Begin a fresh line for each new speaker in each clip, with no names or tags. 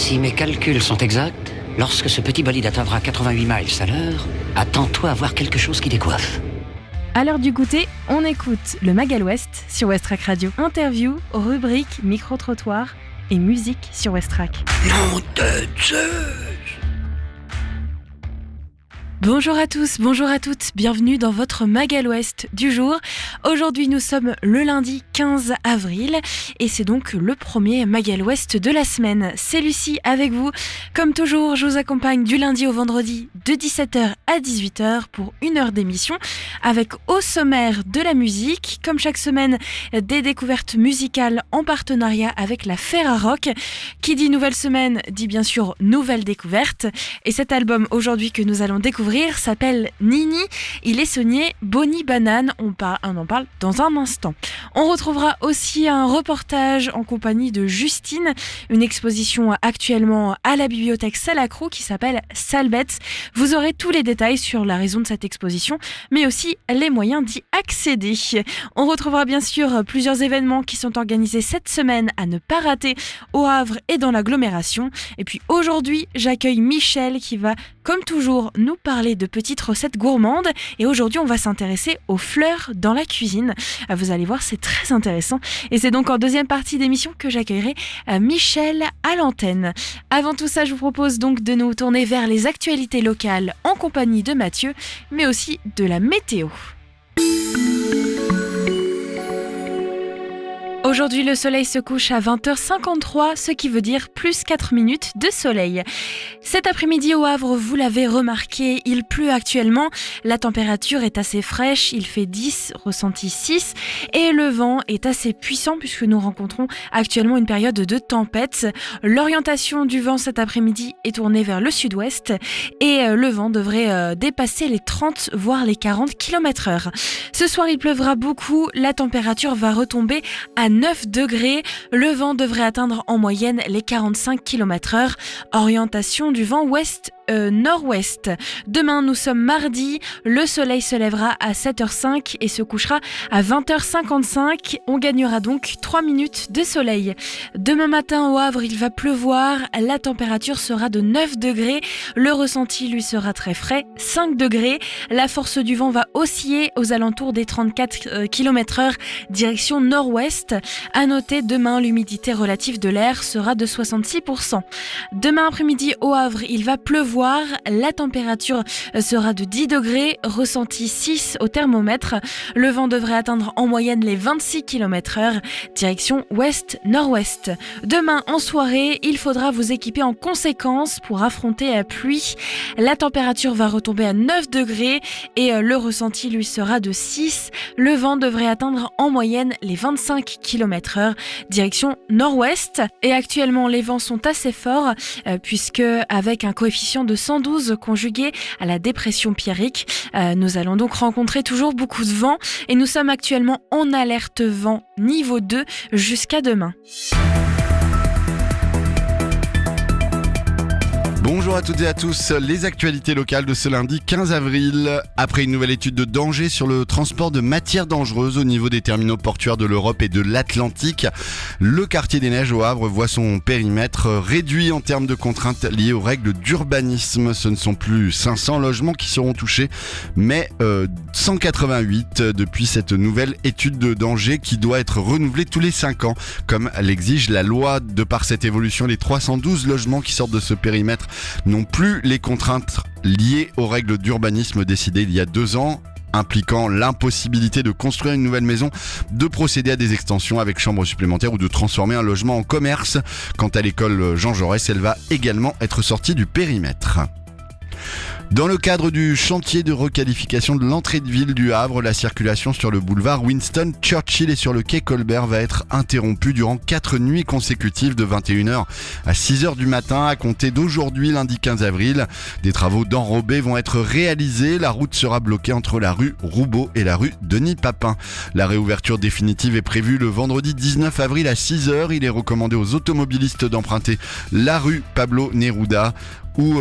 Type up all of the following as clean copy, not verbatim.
Si mes calculs sont exacts, lorsque ce petit bolide atteindra 88 miles à l'heure, attends-toi à voir quelque chose qui décoiffe.
À l'heure du goûter, on écoute le Magal West sur Westrack Radio. Interview, rubrique, micro-trottoir et musique sur Westrack.
Nom de Zeus!
Bonjour à tous, bonjour à toutes, bienvenue dans votre Magal West du jour. Aujourd'hui nous sommes le lundi 15 avril et c'est donc le premier Magal West de la semaine. C'est Lucie avec vous. Comme toujours, je vous accompagne du lundi au vendredi de 17h à 18h pour une heure d'émission avec au sommaire de la musique. Comme chaque semaine, des découvertes musicales en partenariat avec la Ferrarock. Qui dit nouvelle semaine dit bien sûr nouvelle découverte. Et cet album aujourd'hui que nous allons découvrir s'appelle Nini, il est signé Bonnie Banane, on en parle dans un instant. On retrouvera aussi un reportage en compagnie de Justine, une exposition actuellement à la bibliothèque Salacrou qui s'appelle Salbette. Vous aurez tous les détails sur la raison de cette exposition, mais aussi les moyens d'y accéder. On retrouvera bien sûr plusieurs événements qui sont organisés cette semaine à ne pas rater au Havre et dans l'agglomération. Et puis aujourd'hui, j'accueille Michel qui va, comme toujours, nous parler de petites recettes gourmandes et aujourd'hui on va s'intéresser aux fleurs dans la cuisine. Vous allez voir, c'est très intéressant et c'est donc en deuxième partie d'émission que j'accueillerai Michel à l'antenne. Avant tout ça, je vous propose donc de nous tourner vers les actualités locales en compagnie de Mathieu, mais aussi de la météo. Aujourd'hui, le soleil se couche à 20h53, ce qui veut dire plus 4 minutes de soleil. Cet après-midi au Havre, vous l'avez remarqué, il pleut actuellement. La température est assez fraîche, il fait 10, ressenti 6. Et le vent est assez puissant puisque nous rencontrons actuellement une période de tempête. L'orientation du vent cet après-midi est tournée vers le sud-ouest et le vent devrait dépasser les 30 voire les 40 km/h. Ce soir, il pleuvra beaucoup, la température va retomber à 9 degrés, le vent devrait atteindre en moyenne les 45 km/h. Orientation du vent ouest-nord-ouest. Demain, nous sommes mardi, le soleil se lèvera à 7h05 et se couchera à 20h55. On gagnera donc 3 minutes de soleil. Demain matin au Havre, il va pleuvoir, la température sera de 9 degrés, le ressenti lui sera très frais, 5 degrés. La force du vent va osciller aux alentours des 34 km/h, direction nord-ouest. À noter, demain, l'humidité relative de l'air sera de 66%. Demain après-midi au Havre, il va pleuvoir, la température sera de 10 degrés, ressenti 6 au thermomètre. Le vent devrait atteindre en moyenne les 26 km/h, direction ouest-nord-ouest. Demain en soirée, il faudra vous équiper en conséquence pour affronter la pluie. La température va retomber à 9 degrés et le ressenti lui sera de 6. Le vent devrait atteindre en moyenne les 25 km/h, direction nord-ouest. Et actuellement, les vents sont assez forts puisque avec un coefficient de 112 conjugué à la dépression Pierrick, nous allons donc rencontrer toujours beaucoup de vent et nous sommes actuellement en alerte vent niveau 2 jusqu'à demain.
Bonjour à toutes et à tous, les actualités locales de ce lundi 15 avril. Après une nouvelle étude de danger sur le transport de matières dangereuses au niveau des terminaux portuaires de l'Europe et de l'Atlantique, le quartier des Neiges au Havre voit son périmètre réduit en termes de contraintes liées aux règles d'urbanisme. Ce ne sont plus 500 logements qui seront touchés, mais 188 depuis cette nouvelle étude de danger qui doit être renouvelée tous les 5 ans, comme l'exige la loi. De par cette évolution, les 312 logements qui sortent de ce périmètre n'ont plus les contraintes liées aux règles d'urbanisme décidées il y a 2 ans, impliquant l'impossibilité de construire une nouvelle maison, de procéder à des extensions avec chambres supplémentaires ou de transformer un logement en commerce. Quant à l'école Jean Jaurès, elle va également être sortie du périmètre. Dans le cadre du chantier de requalification de l'entrée de ville du Havre, la circulation sur le boulevard Winston Churchill et sur le quai Colbert va être interrompue durant 4 nuits consécutives de 21h à 6h du matin à compter d'aujourd'hui, lundi 15 avril. Des travaux d'enrobés vont être réalisés. La route sera bloquée entre la rue Roubaud et la rue Denis Papin. La réouverture définitive est prévue le vendredi 19 avril à 6h. Il est recommandé aux automobilistes d'emprunter la rue Pablo Neruda ou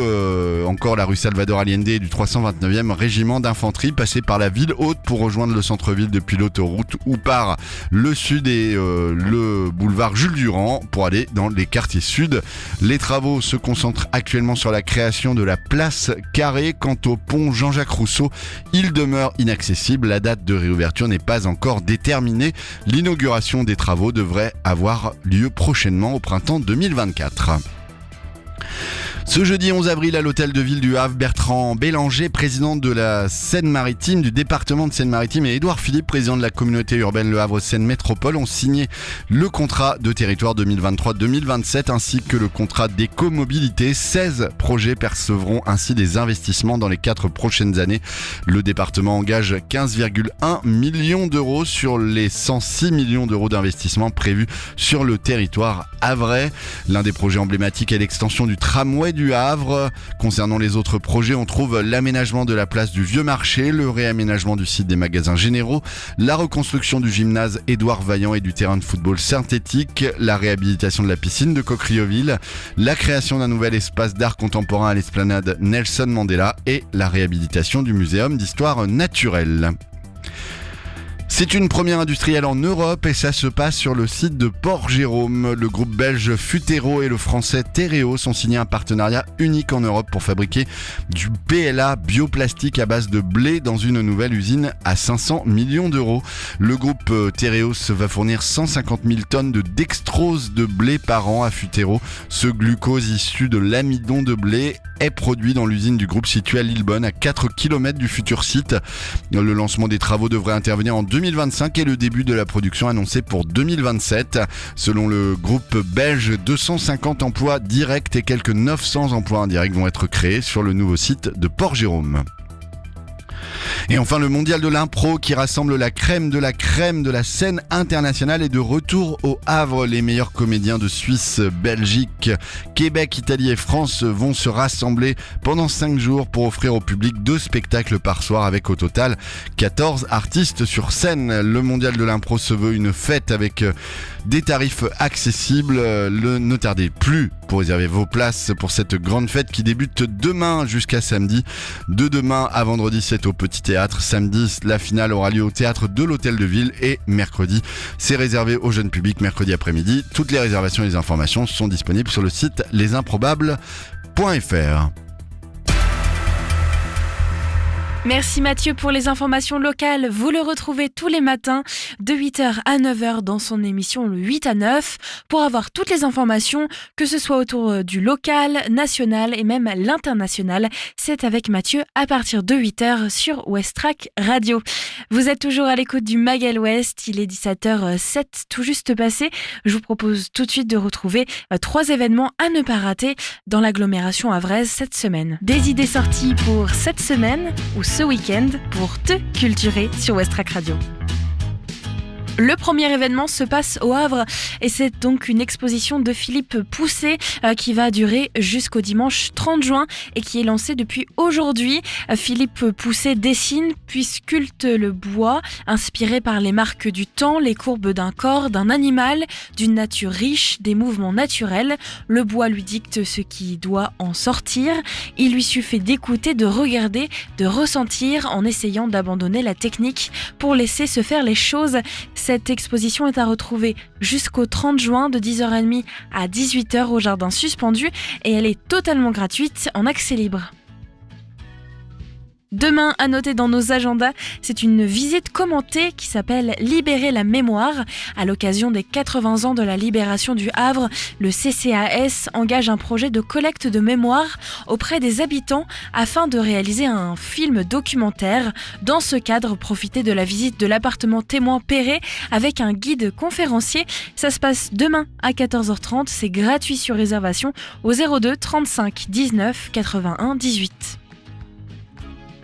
encore la rue Salvador Allende du 329e régiment d'infanterie, passer par la ville haute pour rejoindre le centre-ville depuis l'autoroute, ou par le sud et le boulevard Jules Durand pour aller dans les quartiers sud. Les travaux se concentrent actuellement sur la création de la place Carrée. Quant au pont Jean-Jacques Rousseau, il demeure inaccessible. La date de réouverture n'est pas encore déterminée. L'inauguration des travaux devrait avoir lieu prochainement au printemps 2024. Ce jeudi 11 avril, à l'hôtel de ville du Havre, Bertrand Bélanger, président de la Seine-Maritime, du département de Seine-Maritime, et Édouard Philippe, président de la communauté urbaine Le Havre-Seine Métropole, ont signé le contrat de territoire 2023-2027 ainsi que le contrat d'écomobilité. 16 projets percevront ainsi des investissements dans les 4 prochaines années. Le département engage 15,1 millions d'euros sur les 106 millions d'euros d'investissement prévus sur le territoire havrais. L'un des projets emblématiques est l'extension du tramway du Havre. Concernant les autres projets, on trouve l'aménagement de la place du Vieux Marché, le réaménagement du site des magasins généraux, la reconstruction du gymnase Édouard Vaillant et du terrain de football synthétique, la réhabilitation de la piscine de Coquerioville, la création d'un nouvel espace d'art contemporain à l'esplanade Nelson Mandela et la réhabilitation du muséum d'histoire naturelle. C'est une première industrielle en Europe et ça se passe sur le site de Port-Jérôme. Le groupe belge Futero et le français Terreo sont signés un partenariat unique en Europe pour fabriquer du PLA bioplastique à base de blé dans une nouvelle usine à 500 millions d'euros. Le groupe Terreo va fournir 150 000 tonnes de dextrose de blé par an à Futero. Ce glucose issu de l'amidon de blé est produit dans l'usine du groupe située à Lillebonne, à 4 km du futur site. Le lancement des travaux devrait intervenir en 2025 et le début de la production annoncé pour 2027. Selon le groupe belge, 250 emplois directs et quelques 900 emplois indirects vont être créés sur le nouveau site de Port-Jérôme. Et enfin, le mondial de l'impro qui rassemble la crème de la scène internationale est de retour au Havre. Les meilleurs comédiens de Suisse, Belgique, Québec, Italie et France vont se rassembler pendant 5 jours pour offrir au public 2 spectacles par soir avec au total 14 artistes sur scène. Le mondial de l'impro se veut une fête avec des tarifs accessibles. Ne tardez plus pour réserver vos places pour cette grande fête qui débute demain jusqu'à samedi. De demain à vendredi, c'est au Petit Théâtre. Samedi, la finale aura lieu au théâtre de l'Hôtel de Ville et mercredi, c'est réservé au jeune public mercredi après-midi. Toutes les réservations et les informations sont disponibles sur le site lesimprobables.fr.
Merci Mathieu pour les informations locales. Vous le retrouvez tous les matins de 8h à 9h dans son émission le 8 à 9 pour avoir toutes les informations, que ce soit autour du local, national et même l'international. C'est avec Mathieu à partir de 8h sur Westrack Radio. Vous êtes toujours à l'écoute du Mag Ouest. Il est 17h07 tout juste passé. Je vous propose tout de suite de retrouver 3 événements à ne pas rater dans l'agglomération havraise cette semaine. Des idées sorties pour cette semaine ou ce week-end pour te culturer sur Westrack Radio. Le premier événement se passe au Havre et c'est donc une exposition de Philippe Pousset qui va durer jusqu'au dimanche 30 juin et qui est lancée depuis aujourd'hui. Philippe Pousset dessine puis sculpte le bois, inspiré par les marques du temps, les courbes d'un corps, d'un animal, d'une nature riche, des mouvements naturels. Le bois lui dicte ce qui doit en sortir. Il lui suffit d'écouter, de regarder, de ressentir en essayant d'abandonner la technique pour laisser se faire les choses. Cette exposition est à retrouver jusqu'au 30 juin de 10h30 à 18h au Jardin Suspendu et elle est totalement gratuite en accès libre. Demain, à noter dans nos agendas, c'est une visite commentée qui s'appelle « Libérer la mémoire ». À l'occasion des 80 ans de la libération du Havre, le CCAS engage un projet de collecte de mémoire auprès des habitants afin de réaliser un film documentaire. Dans ce cadre, profitez de la visite de l'appartement témoin Perret avec un guide conférencier. Ça se passe demain à 14h30, c'est gratuit sur réservation au 02 35 19 81 18.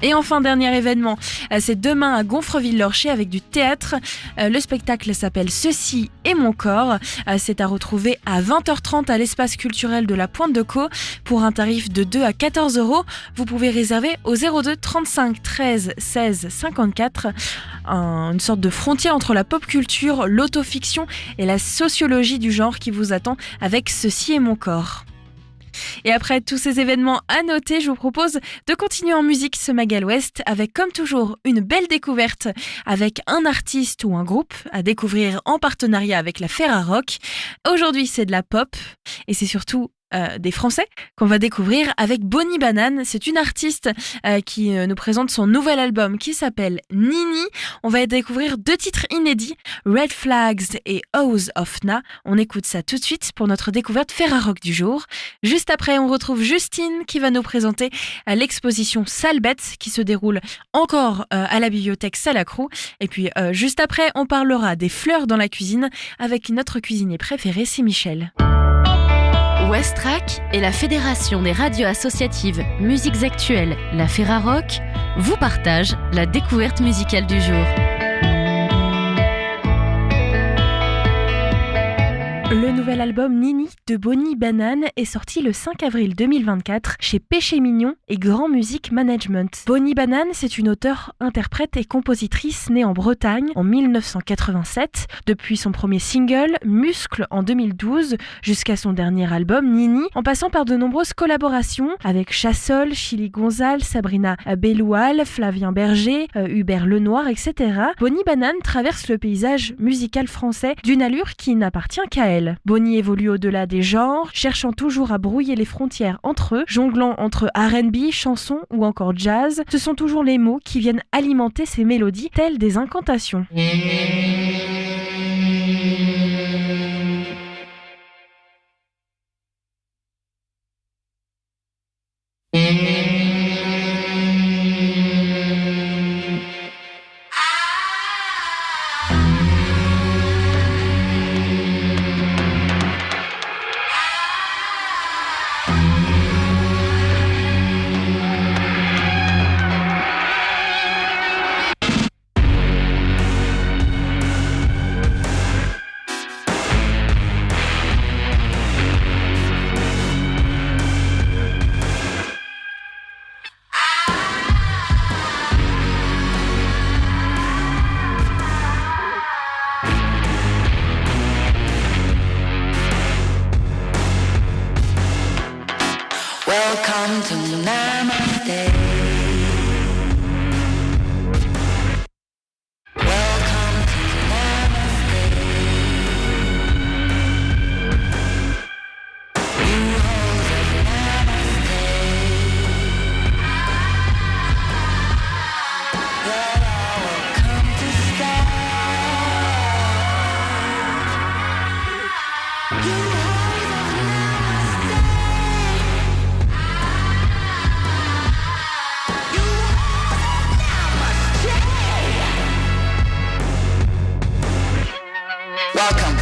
Et enfin, dernier événement, c'est demain à Gonfreville-Lorcher avec du théâtre. Le spectacle s'appelle « Ceci est mon corps ». C'est à retrouver à 20h30 à l'espace culturel de la Pointe de Caux pour un tarif de 2 à 14 €. Vous pouvez réserver au 02 35 13 16 54. Une sorte de frontière entre la pop culture, l'autofiction et la sociologie du genre qui vous attend avec « Ceci est mon corps ». Et après tous ces événements à noter, je vous propose de continuer en musique ce Magal West avec comme toujours une belle découverte avec un artiste ou un groupe à découvrir en partenariat avec la Ferrarock. Aujourd'hui c'est de la pop et c'est surtout des Français qu'on va découvrir avec Bonnie Banane. C'est une artiste qui nous présente son nouvel album qui s'appelle Nini. On va découvrir 2 titres inédits, Red Flags et House of Na. On écoute ça tout de suite pour notre découverte Ferrarock du jour. Juste après, on retrouve Justine qui va nous présenter l'exposition Sale Bête qui se déroule encore à la bibliothèque Salacrou. Et puis juste après, on parlera des fleurs dans la cuisine avec notre cuisinier préféré, c'est Michel.
Westrack et la Fédération des radios associatives Musiques Actuelles, la Ferrarock, vous partagent la découverte musicale du jour.
Le nouvel album Nini de Bonnie Banane est sorti le 5 avril 2024 chez Péché Mignon et Grand Music Management. Bonnie Banane, c'est une auteure, interprète et compositrice née en Bretagne en 1987. Depuis son premier single, Muscle en 2012, jusqu'à son dernier album Nini, en passant par de nombreuses collaborations avec Chassol, Chili Gonzal, Sabrina Belloual, Flavien Berger, Hubert Lenoir, etc. Bonnie Banane traverse le paysage musical français d'une allure qui n'appartient qu'à elle. Bonnie évolue au-delà des genres, cherchant toujours à brouiller les frontières entre eux, jonglant entre R&B, chansons ou encore jazz. Ce sont toujours les mots qui viennent alimenter ces mélodies, telles des incantations.
Welcome to Namaste. Welcome to Namaste. You hold of Namaste. You're welcome to stay. You hold of Namaste. Welcome.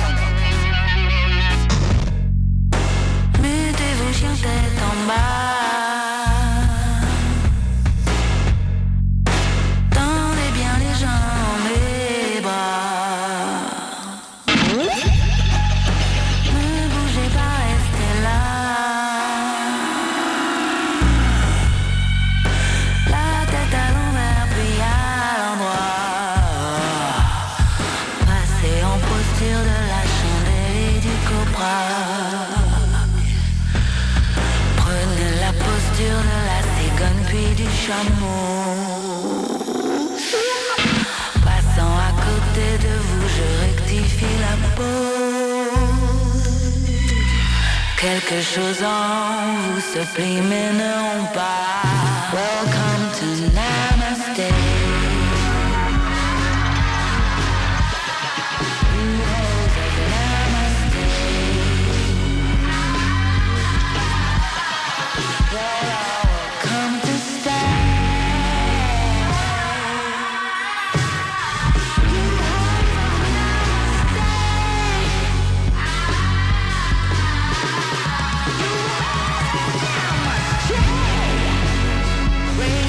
Mettez-vous chien tête en bas. Tendez bien les jambes et les bras. Ne bougez pas, restez là. La tête à l'envers puis à l'endroit. Passez en posture de la chandelle et du cobra. Prenez la posture de la cigogne puis du chameau. Passant à côté de vous, je rectifie la pose. Quelque chose en vous se plie mais ne rompt pas. Welcome to Namaste. Come to stay. You hold Namaste. You hold Namaste.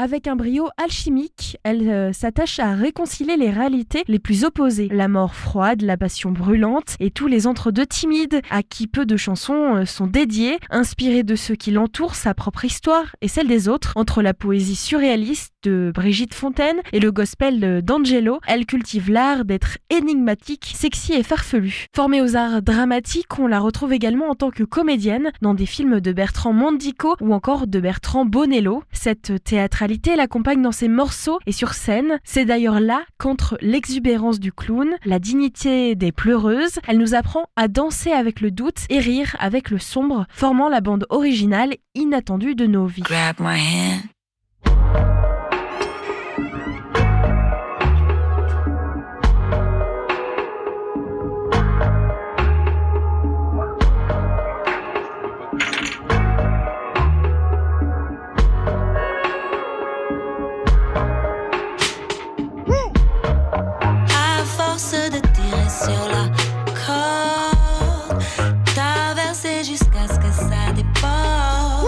Avec un brio alchimique, elle s'attache à réconcilier les réalités les plus opposées. La mort froide, la passion brûlante et tous les entre-deux timides à qui peu de chansons sont dédiées, inspirées de ceux qui l'entourent, sa propre histoire et celle des autres. Entre la poésie surréaliste de Brigitte Fontaine et le gospel d'Angelo, elle cultive l'art d'être énigmatique, sexy et farfelue. Formée aux arts dramatiques, on la retrouve également en tant que comédienne dans des films de Bertrand Mandico ou encore de Bertrand Bonello. Cette théâtralité l'accompagne dans ses morceaux et sur scène. C'est d'ailleurs là qu'entre l'exubérance du clown, la dignité des pleureuses, elle nous apprend à danser avec le doute et rire avec le sombre, formant la bande originale inattendue de nos vies.
Grab my hand. À force de tirer sur la corde, traverser jusqu'à ce que ça déborde.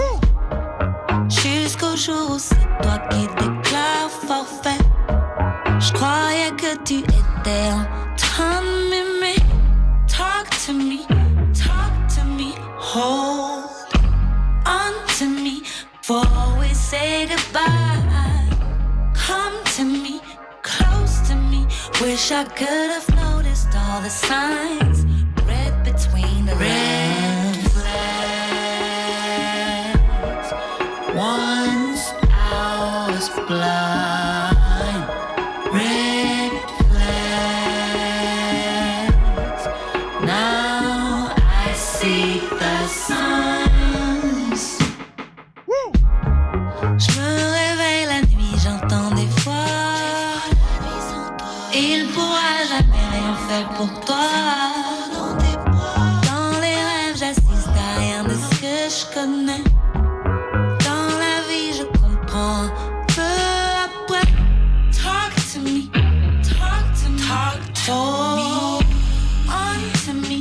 Jusqu'au jour où c'est toi qui déclares forfait. Je croyais que tu étais en train de m'aimer. Talk to me, hold on to me before we say goodbye. Come to me, close to me. Wish I could have noticed all the signs read between the red flags. Once I was blind. Red flags. Now I see the signs. Je me réveille la nuit, j'entends des voix. Il pourra jamais rien faire pour toi. Dans les rêves, j'assiste à rien de ce que je connais. Dans la vie, je comprends peu après. Talk to me, talk to me, talk to me, on to me.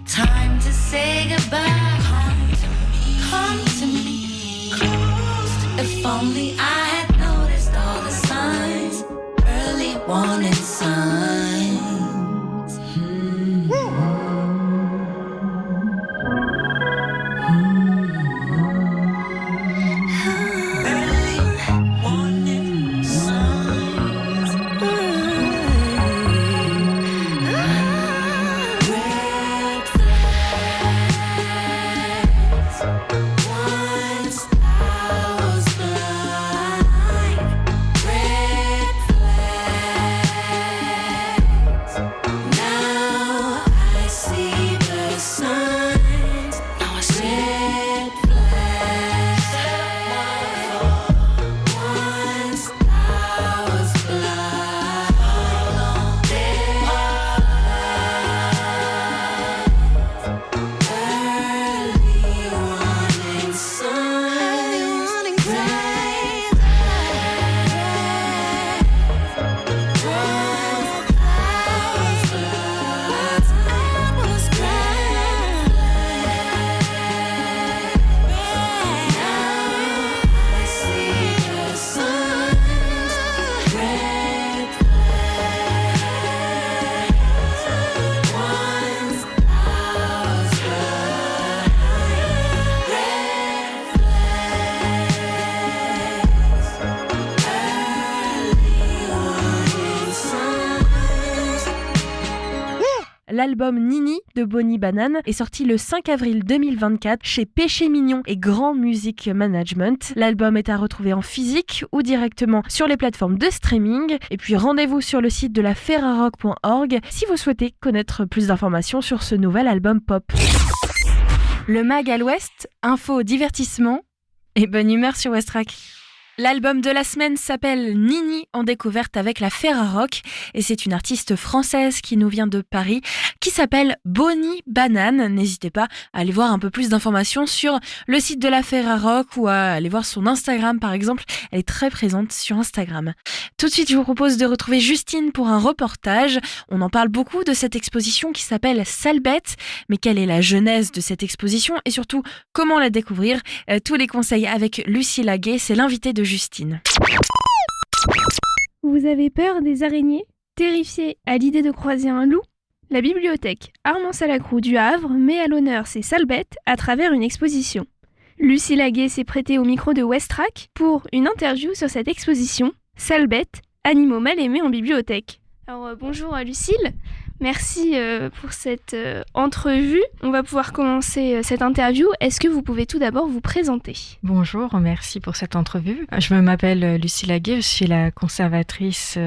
Time to say goodbye. Come to me, close to me. If only I had noticed all the signs, early warning signs. Early warning signs. Red flags. Once I was blind. Red flags. Now I see the signs. Now I see red flags. Once I was blind. Red flags. Early warning signs. Red flags. Once I was blind. Now I see the signs. Red flags. Once I was blind. Red
L'album Nini de Bonnie Banane est sorti le 5 avril 2024 chez Péché Mignon et Grand Music Management. L'album est à retrouver en physique ou directement sur les plateformes de streaming. Et puis rendez-vous sur le site de la ferrarock.org si vous souhaitez connaître plus d'informations sur ce nouvel album pop. Le Mag à l'Ouest, info, divertissement et bonne humeur sur Westrack. L'album de la semaine s'appelle Nini en découverte avec la Ferrarock et c'est une artiste française qui nous vient de Paris qui s'appelle Bonnie Banane. N'hésitez pas à aller voir un peu plus d'informations sur le site de la Ferrarock ou à aller voir son Instagram par exemple. Elle est très présente sur Instagram. Tout de suite, je vous propose de retrouver Justine pour un reportage. On en parle beaucoup de cette exposition qui s'appelle Sale Bête, mais quelle est la genèse de cette exposition et surtout comment la découvrir? Tous les conseils avec Lucie Laguet, c'est l'invitée de Justine.
Vous avez peur des araignées? Terrifié à l'idée de croiser un loup? La bibliothèque Armand-Salacrou du Havre met à l'honneur ses sales bêtes à travers une exposition. Lucie Laguet s'est prêtée au micro de Westrack pour une interview sur cette exposition « Sales bêtes, animaux mal aimés en bibliothèque ». Alors bonjour Lucille, merci pour cette entrevue. On va pouvoir commencer cette interview. Est-ce que vous pouvez tout d'abord vous présenter?
Bonjour, merci pour cette entrevue. Je m'appelle Lucie Laguet, je suis la conservatrice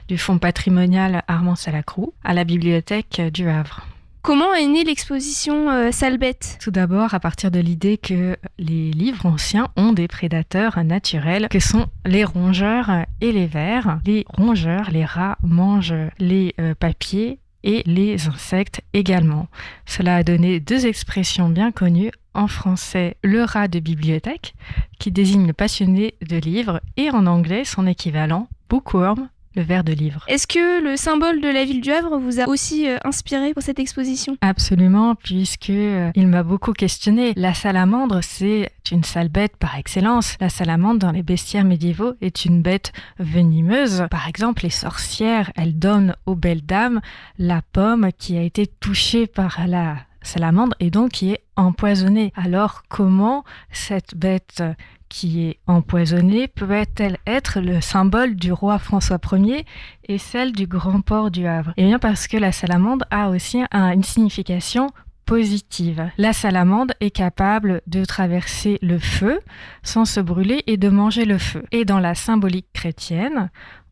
du fonds patrimonial Armand-Salacrou à la bibliothèque du Havre.
Comment est née l'exposition Sales bêtes?
Tout d'abord, à partir de l'idée que les livres anciens ont des prédateurs naturels que sont les rongeurs et les vers. Les rongeurs, les rats, mangent les papiers et les insectes également. Cela a donné deux expressions bien connues. En français, le rat de bibliothèque, qui désigne le passionné de livres, et en anglais, son équivalent, bookworm, le ver de livre.
Est-ce que le symbole de la ville du Havre vous a aussi inspiré pour cette exposition?
Absolument, puisque il m'a beaucoup questionné. La salamandre, c'est une sale bête par excellence. La salamandre, dans les bestiaires médiévaux, est une bête venimeuse. Par exemple, les sorcières, elles donnent aux belles dames la pomme qui a été touchée par la salamandre et donc qui est empoisonnée. Alors, comment cette bête qui est empoisonnée peut-elle être le symbole du roi François Ier et celle du grand port du Havre? Eh bien parce que la salamandre a aussi une signification positive. La salamandre est capable de traverser le feu sans se brûler et de manger le feu. Et dans la symbolique chrétienne,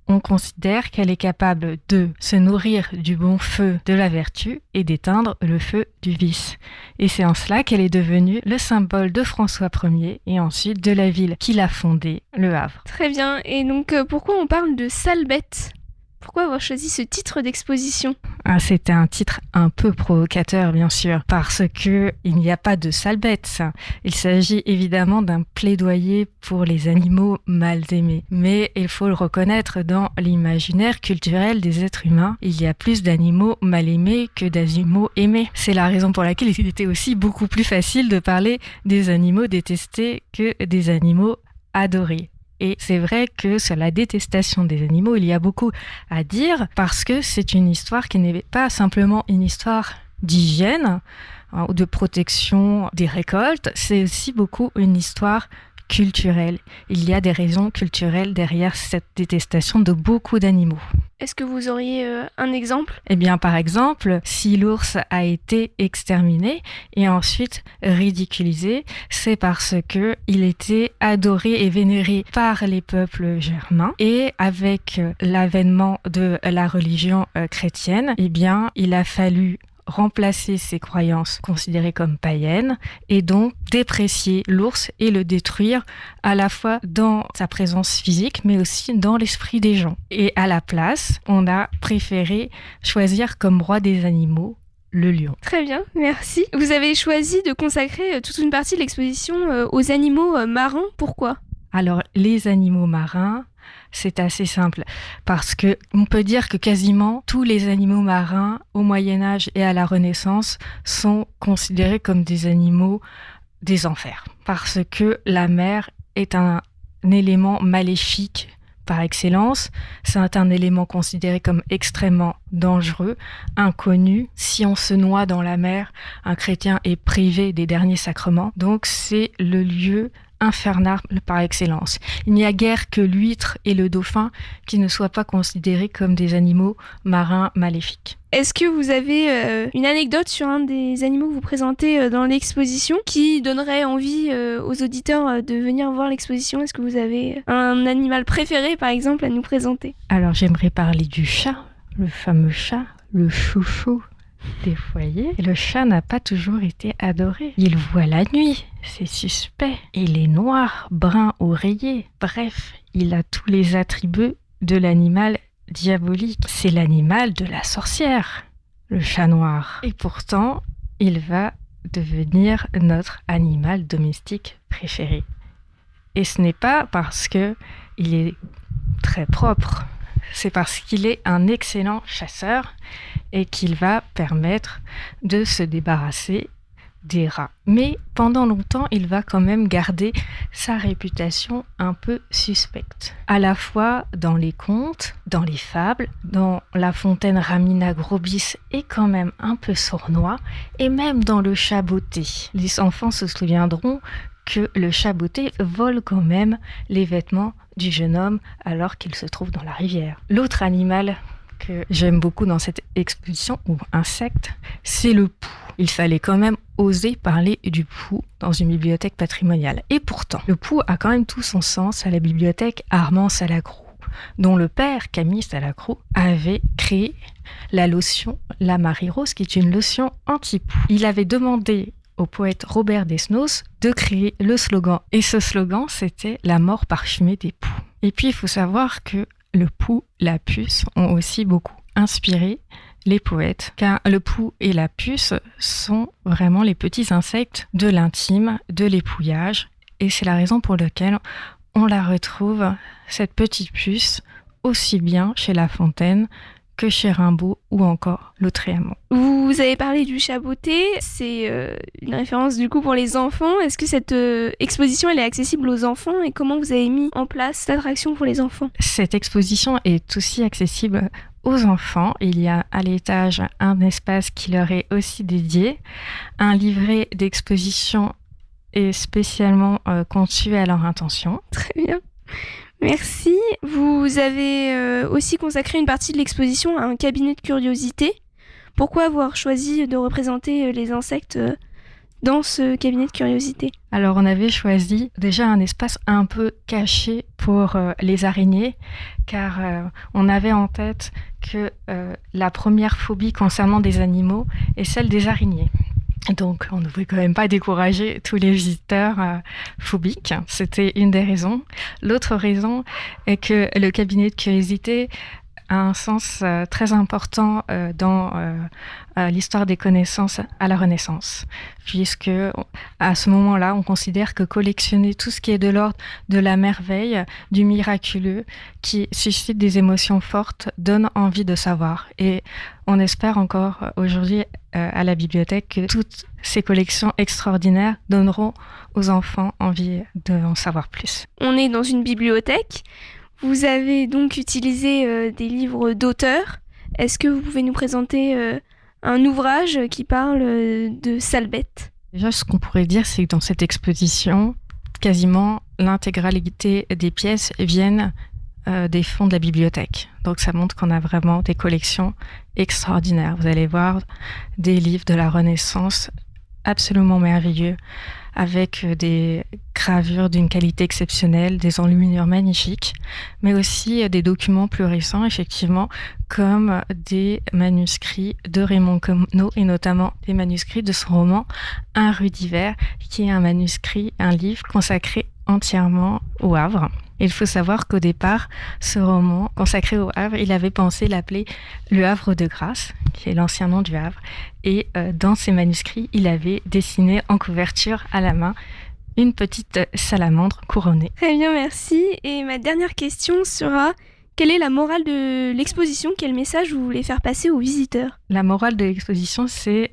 on considère qu'elle est capable de se nourrir du bon feu de la vertu et d'éteindre le feu du vice. Et c'est en cela qu'elle est devenue le symbole de François Ier et ensuite de la ville qu'il a fondée, Le Havre.
Très bien. Et donc, pourquoi on parle de sales bêtes? Pourquoi avoir choisi ce titre d'exposition?
C'était un titre un peu provocateur, bien sûr, parce que il n'y a pas de sales bêtes. Il s'agit évidemment d'un plaidoyer pour les animaux mal aimés. Mais il faut le reconnaître, dans l'imaginaire culturel des êtres humains, il y a plus d'animaux mal aimés que d'animaux aimés. C'est la raison pour laquelle il était aussi beaucoup plus facile de parler des animaux détestés que des animaux adorés. Et c'est vrai que sur la détestation des animaux, il y a beaucoup à dire parce que c'est une histoire qui n'est pas simplement une histoire d'hygiène ou de protection des récoltes, c'est aussi beaucoup une histoire culturelle. Il y a des raisons culturelles derrière cette détestation de beaucoup d'animaux.
Est-ce que vous auriez un exemple?
Eh bien, par exemple, si l'ours a été exterminé et ensuite ridiculisé, c'est parce que il était adoré et vénéré par les peuples germains. Et avec l'avènement de la religion chrétienne, eh bien, il a fallu remplacer ses croyances considérées comme païennes et donc déprécier l'ours et le détruire à la fois dans sa présence physique mais aussi dans l'esprit des gens. Et à la place, on a préféré choisir comme roi des animaux le lion.
Très bien, merci. Vous avez choisi de consacrer toute une partie de l'exposition aux animaux marins. Pourquoi?
Alors, les animaux marins, c'est assez simple parce que on peut dire que quasiment tous les animaux marins au Moyen-Âge et à la Renaissance sont considérés comme des animaux des enfers parce que la mer est un élément maléfique par excellence. C'est un élément considéré comme extrêmement dangereux, inconnu. Si on se noie dans la mer, un chrétien est privé des derniers sacrements. Donc c'est le lieu infernal par excellence. Il n'y a guère que l'huître et le dauphin qui ne soient pas considérés comme des animaux marins maléfiques.
Est-ce que vous avez une anecdote sur un des animaux que vous présentez dans l'exposition qui donnerait envie aux auditeurs de venir voir l'exposition? Est-ce que vous avez un animal préféré, par exemple, à nous présenter?
Alors, j'aimerais parler du chat, le fameux chat, le chouchou des foyers. Le chat n'a pas toujours été adoré. Il voit la nuit, c'est suspect. Il est noir, brun ou rayé. Bref, il a tous les attributs de l'animal diabolique. C'est l'animal de la sorcière, le chat noir. Et pourtant, il va devenir notre animal domestique préféré. Et ce n'est pas parce que il est très propre. C'est parce qu'il est un excellent chasseur et qu'il va permettre de se débarrasser des rats. Mais pendant longtemps, il va quand même garder sa réputation un peu suspecte. À la fois dans les contes, dans les fables, dans La Fontaine Ramina Grobis est quand même un peu sournois, et même dans Le Chat Botté. Les enfants se souviendront que le chat botté vole quand même les vêtements du jeune homme alors qu'il se trouve dans la rivière. L'autre animal que j'aime beaucoup dans cette exposition, ou insecte, c'est le pou. Il fallait quand même oser parler du pou dans une bibliothèque patrimoniale. Et pourtant, le pou a quand même tout son sens à la bibliothèque Armand Salacrou, dont le père, Camille Salacrou, avait créé la lotion La Marie Rose, qui est une lotion anti-pou. Il avait demandé au poète Robert Desnos de créer le slogan. Et ce slogan, c'était la mort parfumée des poux. Et puis, il faut savoir que le pou, la puce ont aussi beaucoup inspiré les poètes, car le pou et la puce sont vraiment les petits insectes de l'intime, de l'épouillage. Et c'est la raison pour laquelle on la retrouve, cette petite puce, aussi bien chez La Fontaine que chez Rimbaud ou encore Lautréamont.
Vous avez parlé du Chat Botté, c'est une référence du coup pour les enfants. Est-ce que cette exposition elle est accessible aux enfants et comment vous avez mis en place cette attraction pour les enfants ?
Cette exposition est aussi accessible aux enfants. Il y a à l'étage un espace qui leur est aussi dédié, un livret d'exposition est spécialement conçu à leur intention.
Très bien. Merci. Vous avez aussi consacré une partie de l'exposition à un cabinet de curiosité. Pourquoi avoir choisi de représenter les insectes dans ce cabinet de curiosité ?
Alors, on avait choisi déjà un espace un peu caché pour les araignées, car on avait en tête que la première phobie concernant des animaux est celle des araignées. Donc, on ne pouvait quand même pas décourager tous les visiteurs phobiques. C'était une des raisons. L'autre raison est que le cabinet de curiosité a un sens très important dans l'histoire des connaissances à la Renaissance, puisque à ce moment-là, on considère que collectionner tout ce qui est de l'ordre de la merveille, du miraculeux, qui suscite des émotions fortes, donne envie de savoir. Et on espère encore aujourd'hui à la bibliothèque que toutes ces collections extraordinaires donneront aux enfants envie d'en savoir plus.
On est dans une bibliothèque. Vous avez donc utilisé des livres d'auteurs. Est-ce que vous pouvez nous présenter un ouvrage qui parle de sales bêtes ?
Déjà, ce qu'on pourrait dire, c'est que dans cette exposition, quasiment l'intégralité des pièces viennent des fonds de la bibliothèque. Donc ça montre qu'on a vraiment des collections extraordinaires. Vous allez voir des livres de la Renaissance absolument merveilleux, avec des gravures d'une qualité exceptionnelle, des enluminures magnifiques, mais aussi des documents plus récents, effectivement, comme des manuscrits de Raymond Queneau, et notamment des manuscrits de son roman Un rue d'hiver, qui est un livre consacré entièrement au Havre. Il faut savoir qu'au départ, ce roman consacré au Havre, il avait pensé l'appeler Le Havre de Grâce, qui est l'ancien nom du Havre. Et dans ses manuscrits, il avait dessiné en couverture à la main une petite salamandre couronnée.
Très bien, merci. Et ma dernière question sera... Quelle est la morale de l'exposition ? Quel message vous voulez faire passer aux visiteurs ?
La morale de l'exposition, c'est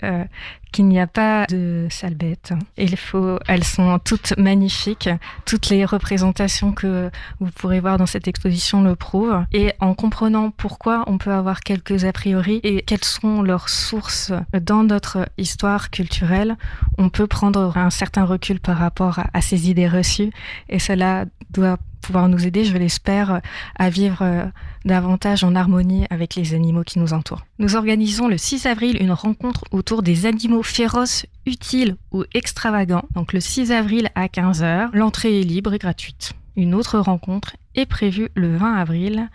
qu'il n'y a pas de sales bêtes. Elles sont toutes magnifiques. Toutes les représentations que vous pourrez voir dans cette exposition le prouvent. Et en comprenant pourquoi on peut avoir quelques a priori et quelles sont leurs sources dans notre histoire culturelle, on peut prendre un certain recul par rapport à ces idées reçues. Et cela doit pouvoir nous aider, je l'espère, à vivre davantage en harmonie avec les animaux qui nous entourent. Nous organisons le 6 avril une rencontre autour des animaux féroces, utiles ou extravagants. Donc le 6 avril à 15h, l'entrée est libre et gratuite. Une autre rencontre est prévue le 20 avril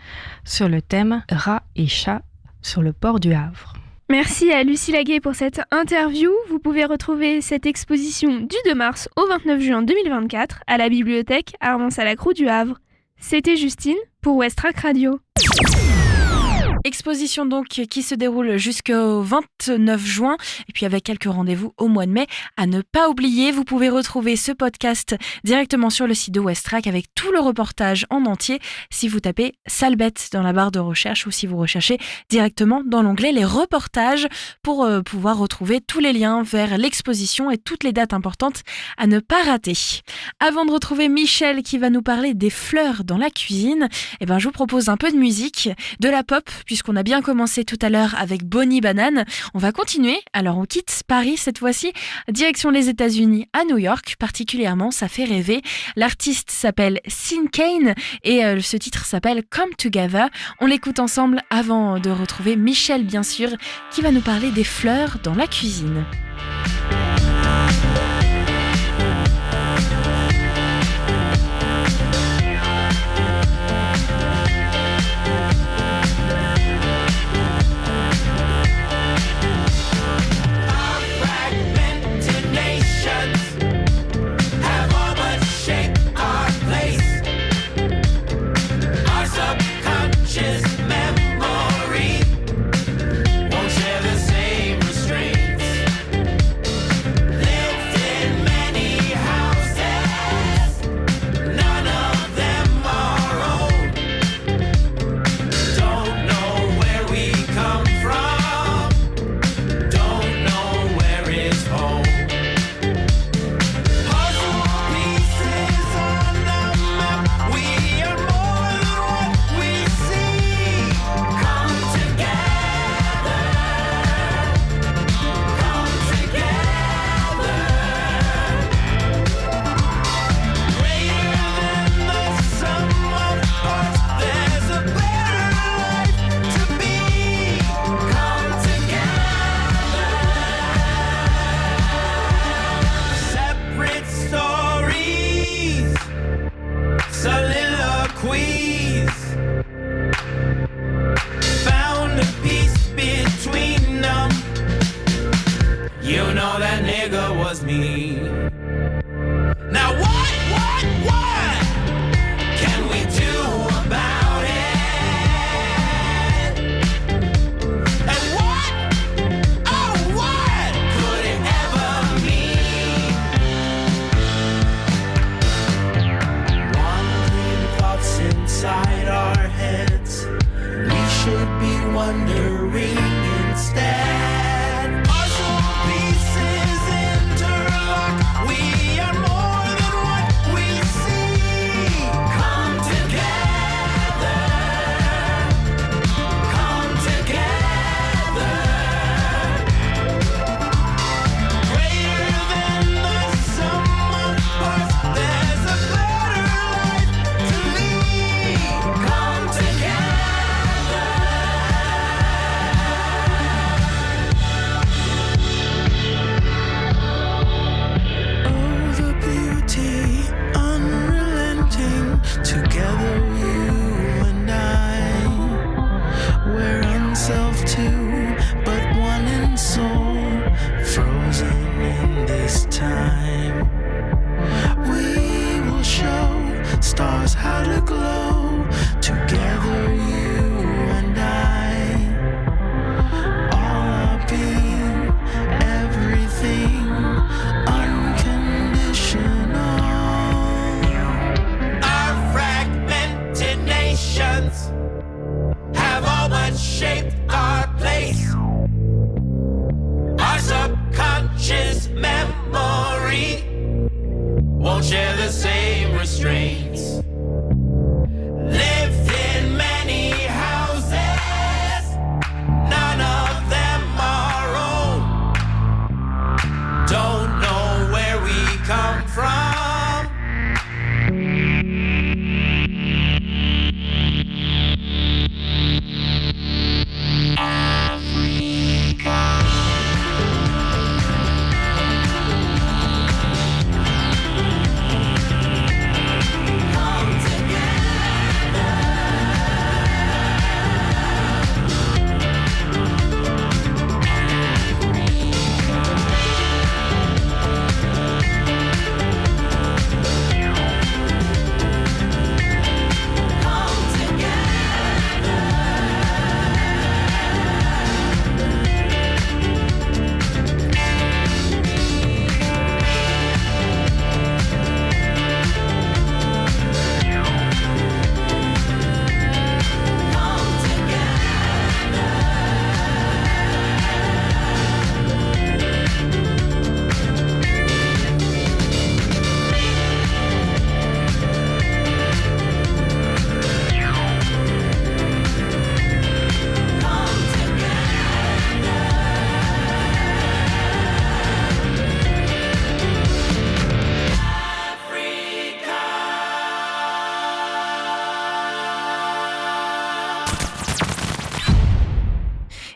sur le thème rats et chats sur le port du Havre.
Merci à Lucie Laguet pour cette interview. Vous pouvez retrouver cette exposition du 2 mars au 29 juin 2024 à la bibliothèque Armand Salacrou du Havre. C'était Justine pour Westrack Radio.
Exposition donc qui se déroule jusqu'au 29 juin et puis avec quelques rendez-vous au mois de mai à ne pas oublier. Vous pouvez retrouver ce podcast directement sur le site de Westrack avec tout le reportage en entier si vous tapez Salbette dans la barre de recherche ou si vous recherchez directement dans l'onglet les reportages pour pouvoir retrouver tous les liens vers l'exposition et toutes les dates importantes à ne pas rater. Avant de retrouver Michel qui va nous parler des fleurs dans la cuisine, je vous propose un peu de musique, de la pop, puisqu'on a bien commencé tout à l'heure avec Bonnie Banane. On va continuer, alors on quitte Paris cette fois-ci, direction les États-Unis à New York, particulièrement, ça fait rêver. L'artiste s'appelle Sean Kane et ce titre s'appelle Come Together. On l'écoute ensemble avant de retrouver Michel, bien sûr, qui va nous parler des fleurs dans la cuisine.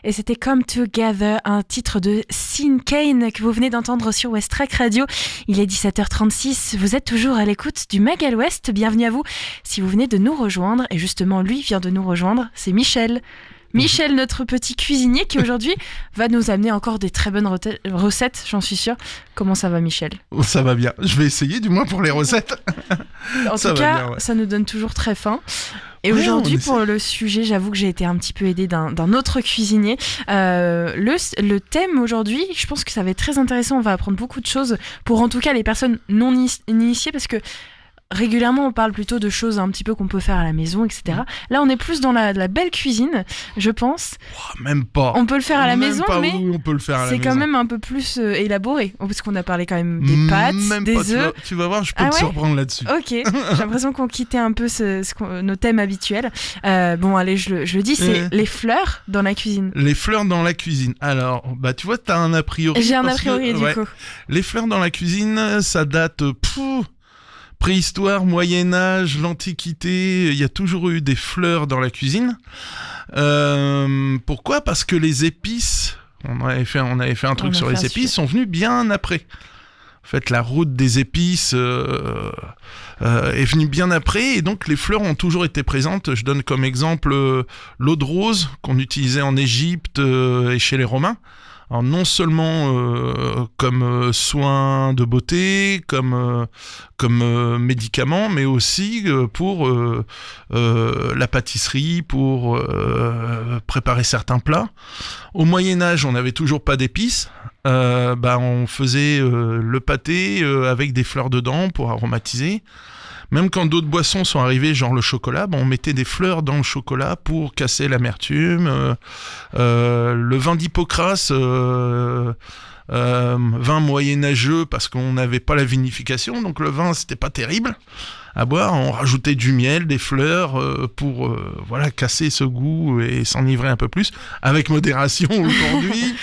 et c'était Come Together, un titre de Sean Kane que vous venez d'entendre sur West Track Radio. Il est 17h36, vous êtes toujours à l'écoute du Mag Ouest, bienvenue à vous si vous venez de nous rejoindre, et justement lui vient de nous rejoindre, c'est Michel. Michel, notre petit cuisinier qui aujourd'hui va nous amener encore des très bonnes recettes, j'en suis sûre. Comment ça va, Michel ?
Ça va bien, je vais essayer du moins pour les recettes.
En tout cas, bien, ouais. Ça nous donne toujours très faim. Et aujourd'hui, pour le sujet, j'avoue que j'ai été un petit peu aidée d'un autre cuisinier. Le thème aujourd'hui, je pense que ça va être très intéressant. On va apprendre beaucoup de choses pour en tout cas les personnes non initiées, parce que régulièrement, on parle plutôt de choses un petit peu qu'on peut faire à la maison, etc. Là, on est plus dans la belle cuisine, je pense.
Même pas.
On peut le faire à la maison, mais
on peut le faire à la
c'est
maison.
Quand même un peu plus élaboré, parce qu'on a parlé quand même des pâtes, des œufs.
Tu vas voir, je peux te surprendre là-dessus.
Ok, j'ai l'impression qu'on quittait un peu nos thèmes habituels. Bon, allez, je le dis, c'est les fleurs dans la cuisine.
Les fleurs dans la cuisine. Alors, tu vois, t'as un a priori.
J'ai un a priori, du coup.
Les fleurs dans la cuisine, ça date... préhistoire, Moyen-Âge, l'Antiquité, il y a toujours eu des fleurs dans la cuisine. Pourquoi ? Parce que les épices, on avait fait un truc sur les épices, sont venus bien après. En fait, la route des épices est venue bien après, et donc les fleurs ont toujours été présentes. Je donne comme exemple l'eau de rose qu'on utilisait en Égypte et chez les Romains. Alors non seulement comme soin de beauté, comme médicament, mais aussi pour la pâtisserie, pour préparer certains plats. Au Moyen-Âge, on n'avait toujours pas d'épices. On faisait le pâté avec des fleurs dedans pour aromatiser. Même quand d'autres boissons sont arrivées, genre le chocolat, on mettait des fleurs dans le chocolat pour casser l'amertume. Le vin d'Hippocrate, vin moyenâgeux parce qu'on n'avait pas la vinification, donc le vin c'était pas terrible à boire. On rajoutait du miel, des fleurs pour casser ce goût et s'enivrer un peu plus, avec modération aujourd'hui.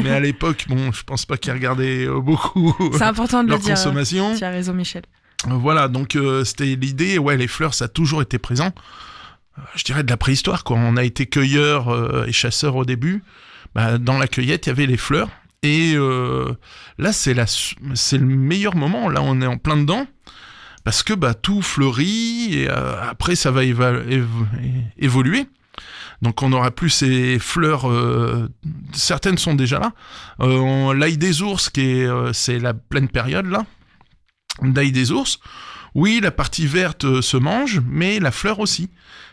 Mais à l'époque, je pense pas qu'ils regardaient beaucoup
c'est important de
leur
le dire,
consommation.
Tu as raison, Michel.
Voilà, donc c'était l'idée. Ouais, les fleurs, ça a toujours été présent. Je dirais de la préhistoire, quoi. On a été cueilleurs et chasseurs au début. Dans la cueillette, il y avait les fleurs. Et là, c'est le meilleur moment. Là, on est en plein dedans. Parce que tout fleurit. Et après, ça va évoluer. Donc, on n'aura plus ces fleurs. Certaines sont déjà là. L'ail des ours, c'est la pleine période, là. D'ail des ours, oui, la partie verte se mange, mais la fleur aussi.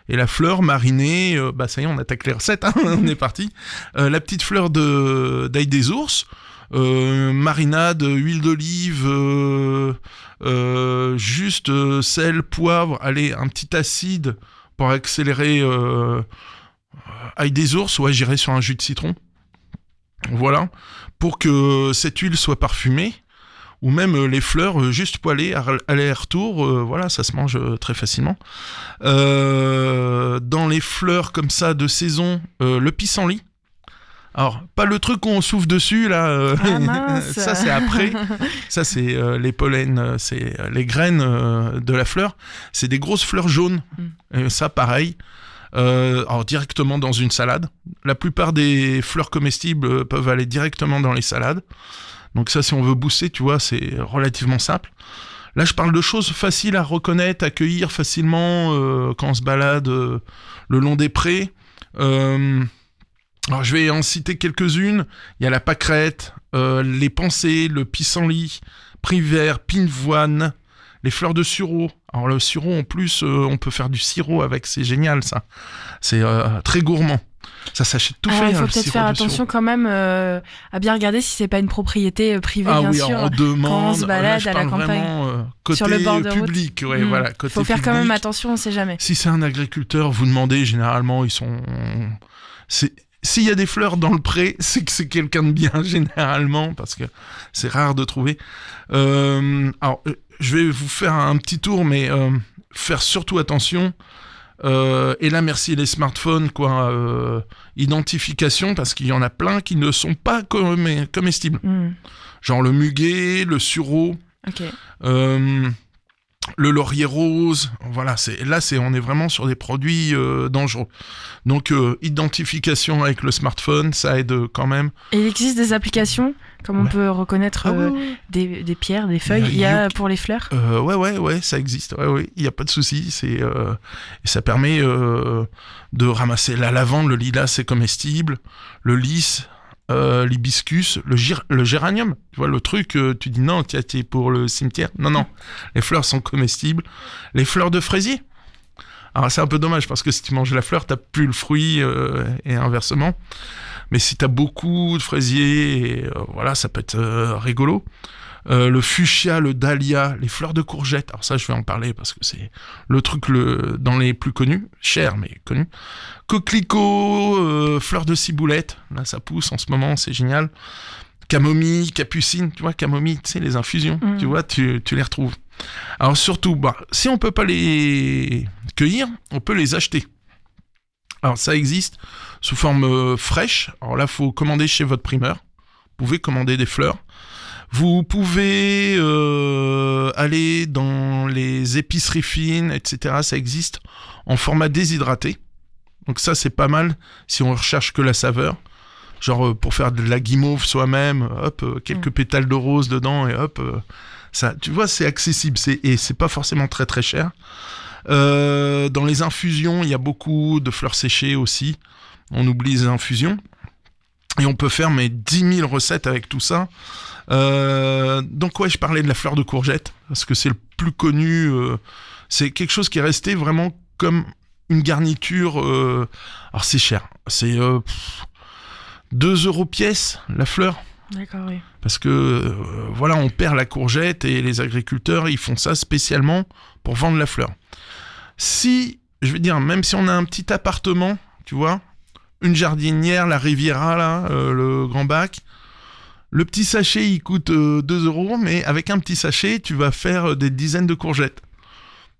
Et la fleur marinée, ça y est, on attaque les recettes, on est parti. La petite fleur d'ail des ours, marinade, huile d'olive, juste sel, poivre, allez, un petit acide pour accélérer ail des ours, j'irai sur un jus de citron. Voilà, pour que cette huile soit parfumée. Ou même les fleurs juste poêlées, aller-retour, ça se mange très facilement. Dans les fleurs comme ça de saison, le pissenlit. Alors, pas le truc qu'on souffle dessus, là.
Mince.
Ça, c'est après. Ça, c'est les pollens, c'est les graines de la fleur. C'est des grosses fleurs jaunes. Ça, pareil. Alors, directement dans une salade. La plupart des fleurs comestibles peuvent aller directement dans les salades. Donc ça, si on veut booster, tu vois, c'est relativement simple. Là, je parle de choses faciles à reconnaître, à cueillir facilement quand on se balade le long des prés. Alors, je vais en citer quelques-unes. Il y a la pâquerette, les pensées, le pissenlit, privert, pinevoine, les fleurs de sureau. Alors, le sureau, en plus, on peut faire du sirop avec. C'est génial, ça. C'est très gourmand. Ça s'achète tout fait.
Il faut peut-être faire attention quand même à bien regarder si c'est pas une propriété privée, bien sûr.
On demande,
quand on se balade à la campagne,
côté
sur le bord de
public.
route.
Voilà,
côté faut faire
public.
Quand même attention, on sait jamais.
Si c'est un agriculteur, vous demandez, généralement, ils sont... S'il y a des fleurs dans le pré, c'est que c'est quelqu'un de bien, généralement, parce que c'est rare de trouver. Alors, je vais vous faire un petit tour, mais faire surtout attention. Et là, merci les smartphones, identification, parce qu'il y en a plein qui ne sont pas comestibles. Genre le muguet, le sureau.
Ok.
le laurier rose, voilà, on est vraiment sur des produits dangereux. Donc, identification avec le smartphone, ça aide quand même.
Et il existe des applications, comme on peut reconnaître des pierres, des feuilles, il y a pour les fleurs
ouais, ça existe, il n'y a pas de souci, et ça permet de ramasser la lavande, le lilas, c'est comestible, le lys, l'hibiscus, le géranium, tu vois le truc, tu dis non, t'es pour le cimetière. Non, les fleurs sont comestibles. Les fleurs de fraisier. Alors c'est un peu dommage parce que si tu manges la fleur, t'as plus le fruit et inversement. Mais si t'as beaucoup de fraisiers, voilà, ça peut être rigolo. Le fuchsia, le dahlia, les fleurs de courgette. Alors ça, je vais en parler parce que c'est le truc dans les plus connus, cher mais connu. Coquelicot, fleurs de ciboulette. Là, ça pousse en ce moment, c'est génial. Camomille, capucine, tu vois, camomille, tu sais, les infusions, tu vois, tu les retrouves. Alors surtout, si on peut pas les cueillir, on peut les acheter. Alors ça existe sous forme fraîche. Alors là, faut commander chez votre primeur. Vous pouvez commander des fleurs. Vous pouvez aller dans les épiceries fines, etc. Ça existe en format déshydraté. Donc ça, c'est pas mal si on recherche que la saveur. Genre pour faire de la guimauve soi-même, quelques pétales de rose dedans et ça, tu vois, c'est accessible. Et c'est pas forcément très très cher. Dans les infusions, il y a beaucoup de fleurs séchées aussi. On oublie les infusions. Et on peut faire 10 000 recettes avec tout ça. Donc je parlais de la fleur de courgette, parce que c'est le plus connu. C'est quelque chose qui est resté vraiment comme une garniture. Alors c'est cher. C'est 2 € pièce, la fleur.
D'accord, oui.
Parce que, on perd la courgette et les agriculteurs, ils font ça spécialement pour vendre la fleur. Même si on a un petit appartement, tu vois, une jardinière, la Riviera, là, le grand bac, le petit sachet, il coûte 2 €, mais avec un petit sachet, tu vas faire des dizaines de courgettes.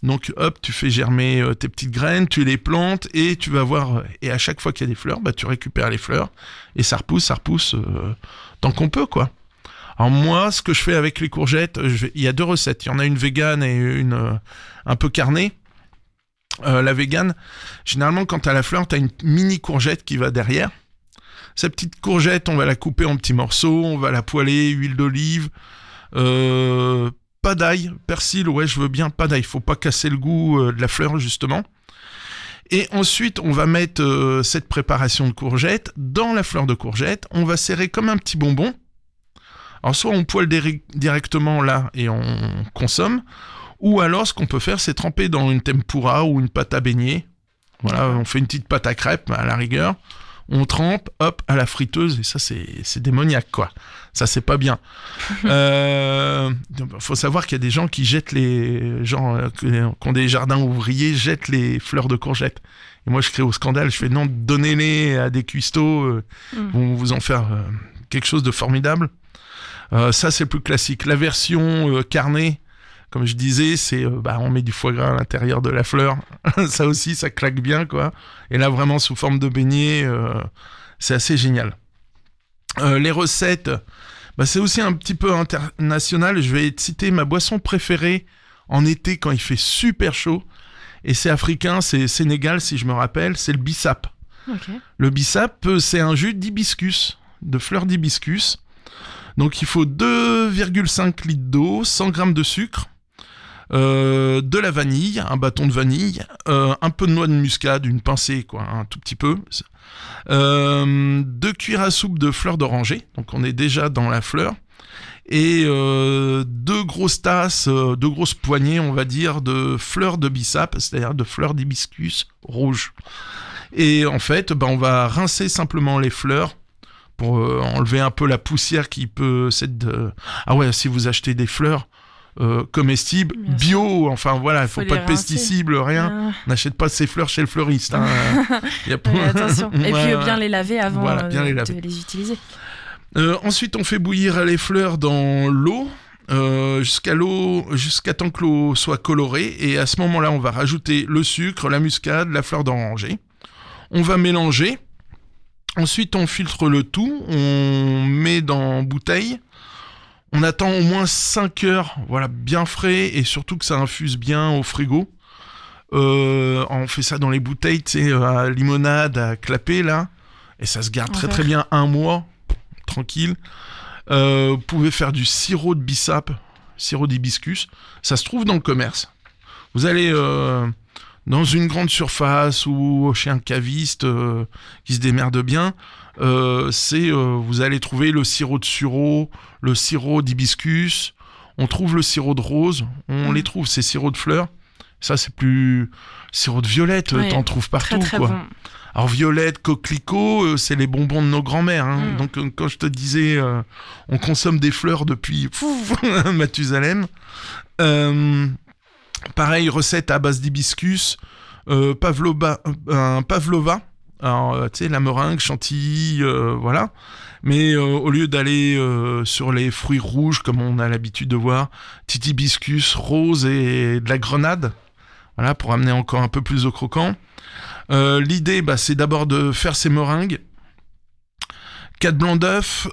Donc, tu fais germer tes petites graines, tu les plantes, et tu vas voir, et à chaque fois qu'il y a des fleurs, tu récupères les fleurs, et ça repousse, tant qu'on peut, quoi. Alors moi, ce que je fais avec les courgettes, il y a 2 recettes. Il y en a une végane et une un peu carnée. La végane, généralement, quand t'as la fleur, t'as une mini courgette qui va derrière. Cette petite courgette, on va la couper en petits morceaux, on va la poêler, huile d'olive, pas d'ail, persil, je veux bien, pas d'ail, faut pas casser le goût de la fleur, justement. Et ensuite, on va mettre cette préparation de courgette dans la fleur de courgette, on va serrer comme un petit bonbon. Alors, soit on poêle directement là et on consomme, ou alors, ce qu'on peut faire, c'est tremper dans une tempura ou une pâte à beignet. Voilà, on fait une petite pâte à crêpes, à la rigueur. On trempe, à la friteuse, et ça, c'est démoniaque, quoi. Ça, c'est pas bien. Faut savoir qu'il y a des gens qui jettent qui ont des jardins ouvriers, jettent les fleurs de courgettes. Et moi, je crie au scandale, je fais non, donnez-les à des cuistots, vont vous en faire quelque chose de formidable. Ça, c'est le plus classique. La version carnée, comme je disais, c'est on met du foie gras à l'intérieur de la fleur. Ça aussi, ça claque bien, quoi. Et là, vraiment, sous forme de beignet, c'est assez génial. Les recettes, c'est aussi un petit peu international. Je vais te citer ma boisson préférée en été quand il fait super chaud. Et c'est africain, c'est Sénégal, si je me rappelle, c'est le bissap.
Okay.
Le bissap, c'est un jus d'hibiscus, de fleurs d'hibiscus. Donc, il faut 2,5 litres d'eau, 100 grammes de sucre, de la vanille, un bâton de vanille, un peu de noix de muscade, une pincée, quoi, un tout petit peu, 2 cuillères à soupe de fleurs d'oranger, donc on est déjà dans la fleur, et 2 grosses tasses, 2 grosses poignées, on va dire, de fleurs de bissap, c'est-à-dire de fleurs d'hibiscus rouges. Et en fait, on va rincer simplement les fleurs pour enlever un peu la poussière qui peut... si vous achetez des fleurs comestibles, bien bio, sûr. Enfin voilà, il faut pas de pesticides, rien. N'achète pas ces fleurs chez le fleuriste.
Attention. Et puis bien les laver avant
de
les utiliser.
Ensuite, on fait bouillir les fleurs dans l'eau, jusqu'à temps que l'eau soit colorée. Et à ce moment-là, on va rajouter le sucre, la muscade, la fleur d'oranger. On va mélanger. Ensuite, on filtre le tout, on met dans bouteille, On attend au moins 5 heures, voilà, bien frais, et surtout que ça infuse bien au frigo. On fait ça dans les bouteilles, tu sais, à limonade, à clapper, là. Et ça se garde très très bien 1 mois, tranquille. Vous pouvez faire du sirop de bissap, sirop d'hibiscus. Ça se trouve dans le commerce. Vous allez dans une grande surface ou chez un caviste qui se démerde bien. Vous allez trouver le sirop de sureau, le sirop d'hibiscus. On trouve le sirop de rose. On les trouve, ces sirops de fleurs. Ça, c'est plus sirop de violette. T'en trouves partout,
très, très
quoi.
Bon.
Alors, violette, coquelicot, c'est les bonbons de nos grands-mères. Hein. Donc, quand je te disais, on consomme des fleurs depuis Mathusalem. Pareil, recette à base d'hibiscus, pavlova. Alors, tu sais, la meringue, chantilly, voilà. Mais au lieu d'aller sur les fruits rouges, comme on a l'habitude de voir, petit hibiscus, rose et de la grenade. Voilà, pour amener encore un peu plus au croquant. L'idée, c'est d'abord de faire ces meringues. 4 blancs d'œufs.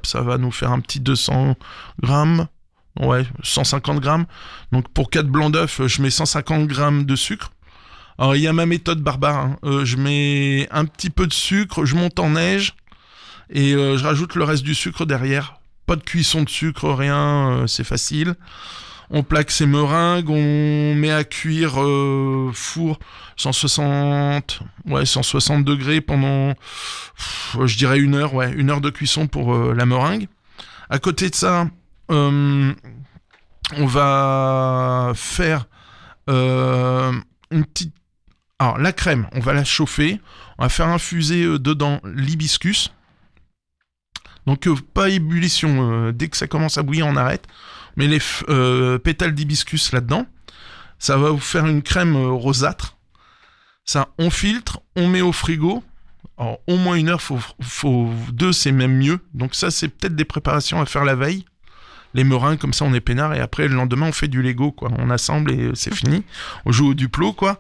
Ça va nous faire un petit 200 grammes. Ouais, 150 grammes. Donc pour 4 blancs d'œufs, je mets 150 grammes de sucre. Alors il y a ma méthode barbare. Hein. Je mets un petit peu de sucre, je monte en neige et je rajoute le reste du sucre derrière. Pas de cuisson de sucre, rien, c'est facile. On plaque ces meringues, on met à cuire four 160 degrés pendant, je dirais 1 heure, 1 heure de cuisson pour la meringue. À côté de ça, on va faire une petite... Alors, la crème, on va la chauffer. On va faire infuser dedans l'hibiscus. Donc, pas ébullition. Dès que ça commence à bouillir, on arrête. On met les pétales d'hibiscus là-dedans. Ça va vous faire une crème rosâtre. Ça, on filtre, on met au frigo. Alors, au moins 1 heure, faut 2, c'est même mieux. Donc ça, c'est peut-être des préparations à faire la veille. Les meringues, comme ça, on est peinard. Et après, le lendemain, on fait du Lego, quoi. On assemble et c'est fini. On joue au Duplo, quoi.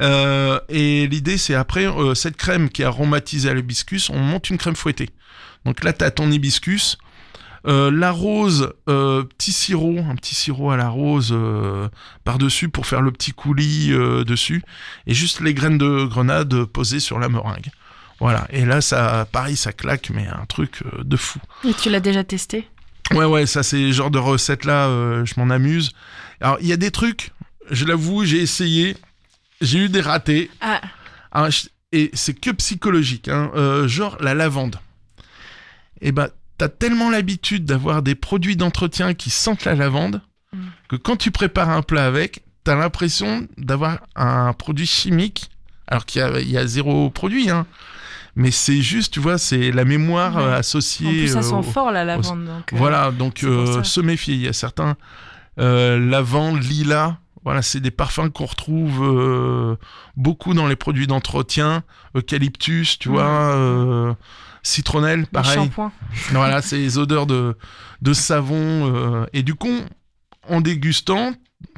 Et l'idée, c'est après, cette crème qui est aromatisée à l'hibiscus, on monte une crème fouettée. Donc là, t'as ton hibiscus. La rose, un petit sirop à la rose par-dessus pour faire le petit coulis dessus. Et juste les graines de grenade posées sur la meringue. Voilà. Et là, ça, pareil, ça claque, mais un truc de fou.
Et tu l'as déjà testé ?
Ouais, ça c'est le genre de recette-là, je m'en amuse. Alors, il y a des trucs, je l'avoue, j'ai essayé, j'ai eu des ratés.
Ah.
Alors, et c'est que psychologique, hein, genre la lavande. Et t'as tellement l'habitude d'avoir des produits d'entretien qui sentent la lavande que quand tu prépares un plat avec, t'as l'impression d'avoir un produit chimique, alors qu'il y a 0 produit, hein. Mais c'est juste, tu vois, c'est la mémoire associée... En
plus, ça sent fort, la lavande. Donc,
voilà, donc se méfier. Il y a certains lavande, lilas, voilà, c'est des parfums qu'on retrouve beaucoup dans les produits d'entretien. Eucalyptus, tu vois, citronnelle, pareil.
Le shampoing.
Voilà, c'est les odeurs de savon. Et du coup, en dégustant...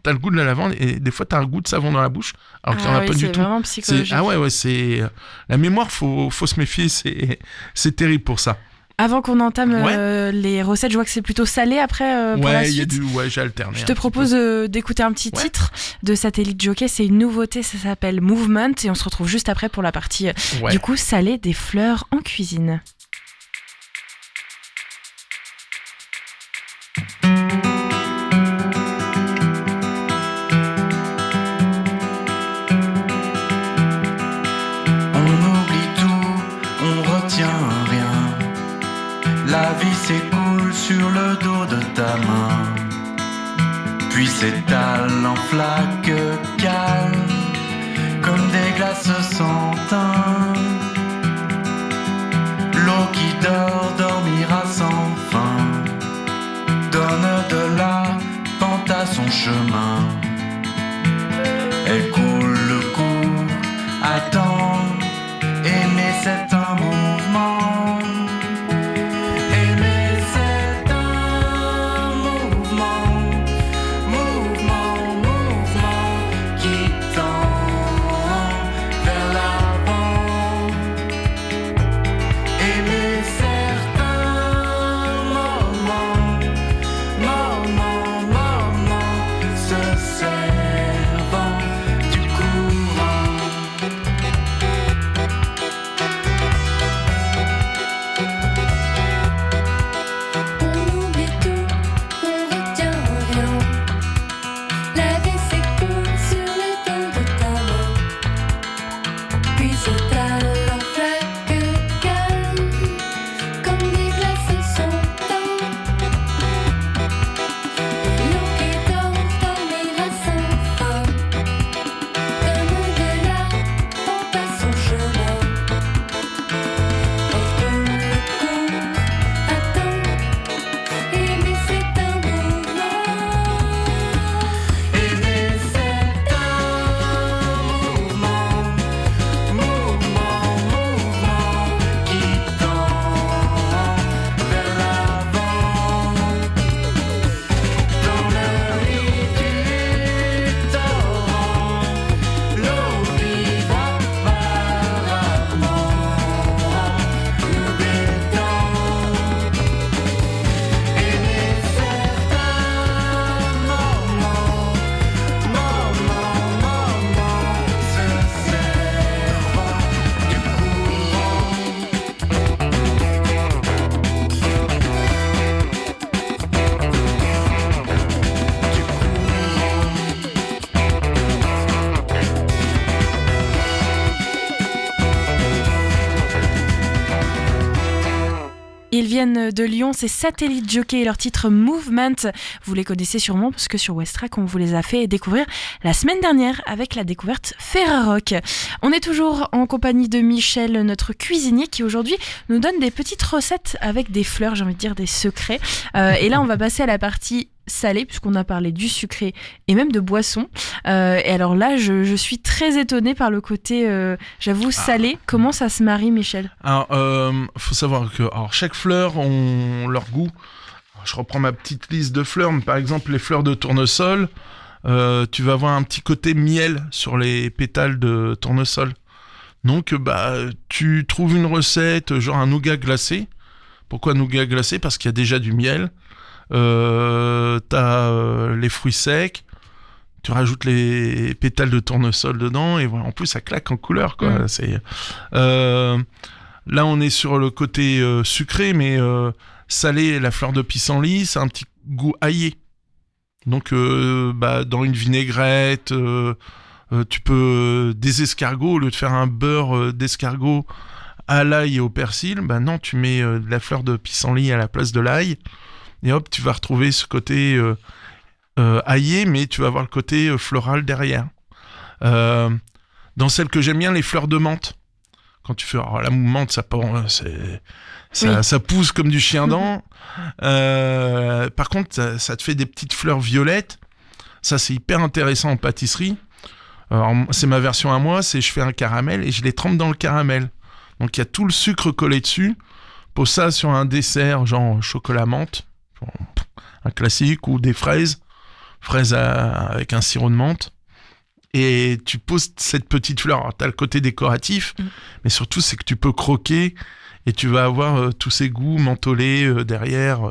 T'as le goût de la lavande et des fois t'as un goût de savon dans la bouche alors que t'en as pas du tout.
C'est vraiment psychologique.
C'est la mémoire, faut se méfier, c'est terrible pour ça.
Avant qu'on entame les recettes, je vois que c'est plutôt salé après pour la suite.
J'ai alterné.
Je te propose d'écouter un petit titre de Satellite Jockey, c'est une nouveauté, ça s'appelle Movement et on se retrouve juste après pour la partie du coup salée des fleurs en cuisine.
La vie s'écoule sur le dos de ta main, puis s'étale en flaques calmes, comme des glaces sans teint. L'eau qui dort dormira sans fin, donne de la pente à son chemin. Elle coule le cours, attend, aimer c'est un mouvement.
Aimer certains
viennent de Lyon, c'est Satellite Jockey et leur titre Movement. Vous les connaissez sûrement parce que sur Westrack, on vous les a fait découvrir la semaine dernière avec la découverte Ferrarock. On est toujours en compagnie de Michel, notre cuisinier, qui aujourd'hui nous donne des petites recettes avec des fleurs, j'ai envie de dire des secrets. Et là, on va passer à la partie salée, puisqu'on a parlé du sucré et même de boissons. Et alors là, je suis très étonnée par le côté, j'avoue, salé. Comment ça se marie, Michel ?
Alors, faut savoir que chaque fleur ont leur goût. Alors, je reprends ma petite liste de fleurs. Par exemple, les fleurs de tournesol, tu vas avoir un petit côté miel sur les pétales de tournesol. Donc, tu trouves une recette, genre un nougat glacé. Pourquoi nougat glacé ? Parce qu'il y a déjà du miel. T'as les fruits secs, tu rajoutes les pétales de tournesol dedans et voilà, en plus ça claque en couleur quoi. C'est là on est sur le côté sucré, mais salé, la fleur de pissenlit, c'est un petit goût aillé. Donc dans une vinaigrette, tu peux des escargots, au lieu de faire un beurre d'escargot à l'ail et au persil, non, tu mets de la fleur de pissenlit à la place de l'ail. Et hop, tu vas retrouver ce côté aillé, mais tu vas avoir le côté floral derrière. Dans celle que j'aime bien, les fleurs de menthe. Quand tu fais la menthe, ça pousse comme du chien-dent. Par contre, ça te fait des petites fleurs violettes. Ça, c'est hyper intéressant en pâtisserie. Alors, c'est ma version à moi, je fais un caramel et je les trempe dans le caramel. Donc, il y a tout le sucre collé dessus. Pose ça sur un dessert, genre chocolat menthe. Un classique, ou des fraises avec un sirop de menthe, et tu poses cette petite fleur. Alors, t'as le côté décoratif, mais surtout c'est que tu peux croquer et tu vas avoir tous ces goûts mentholés derrière.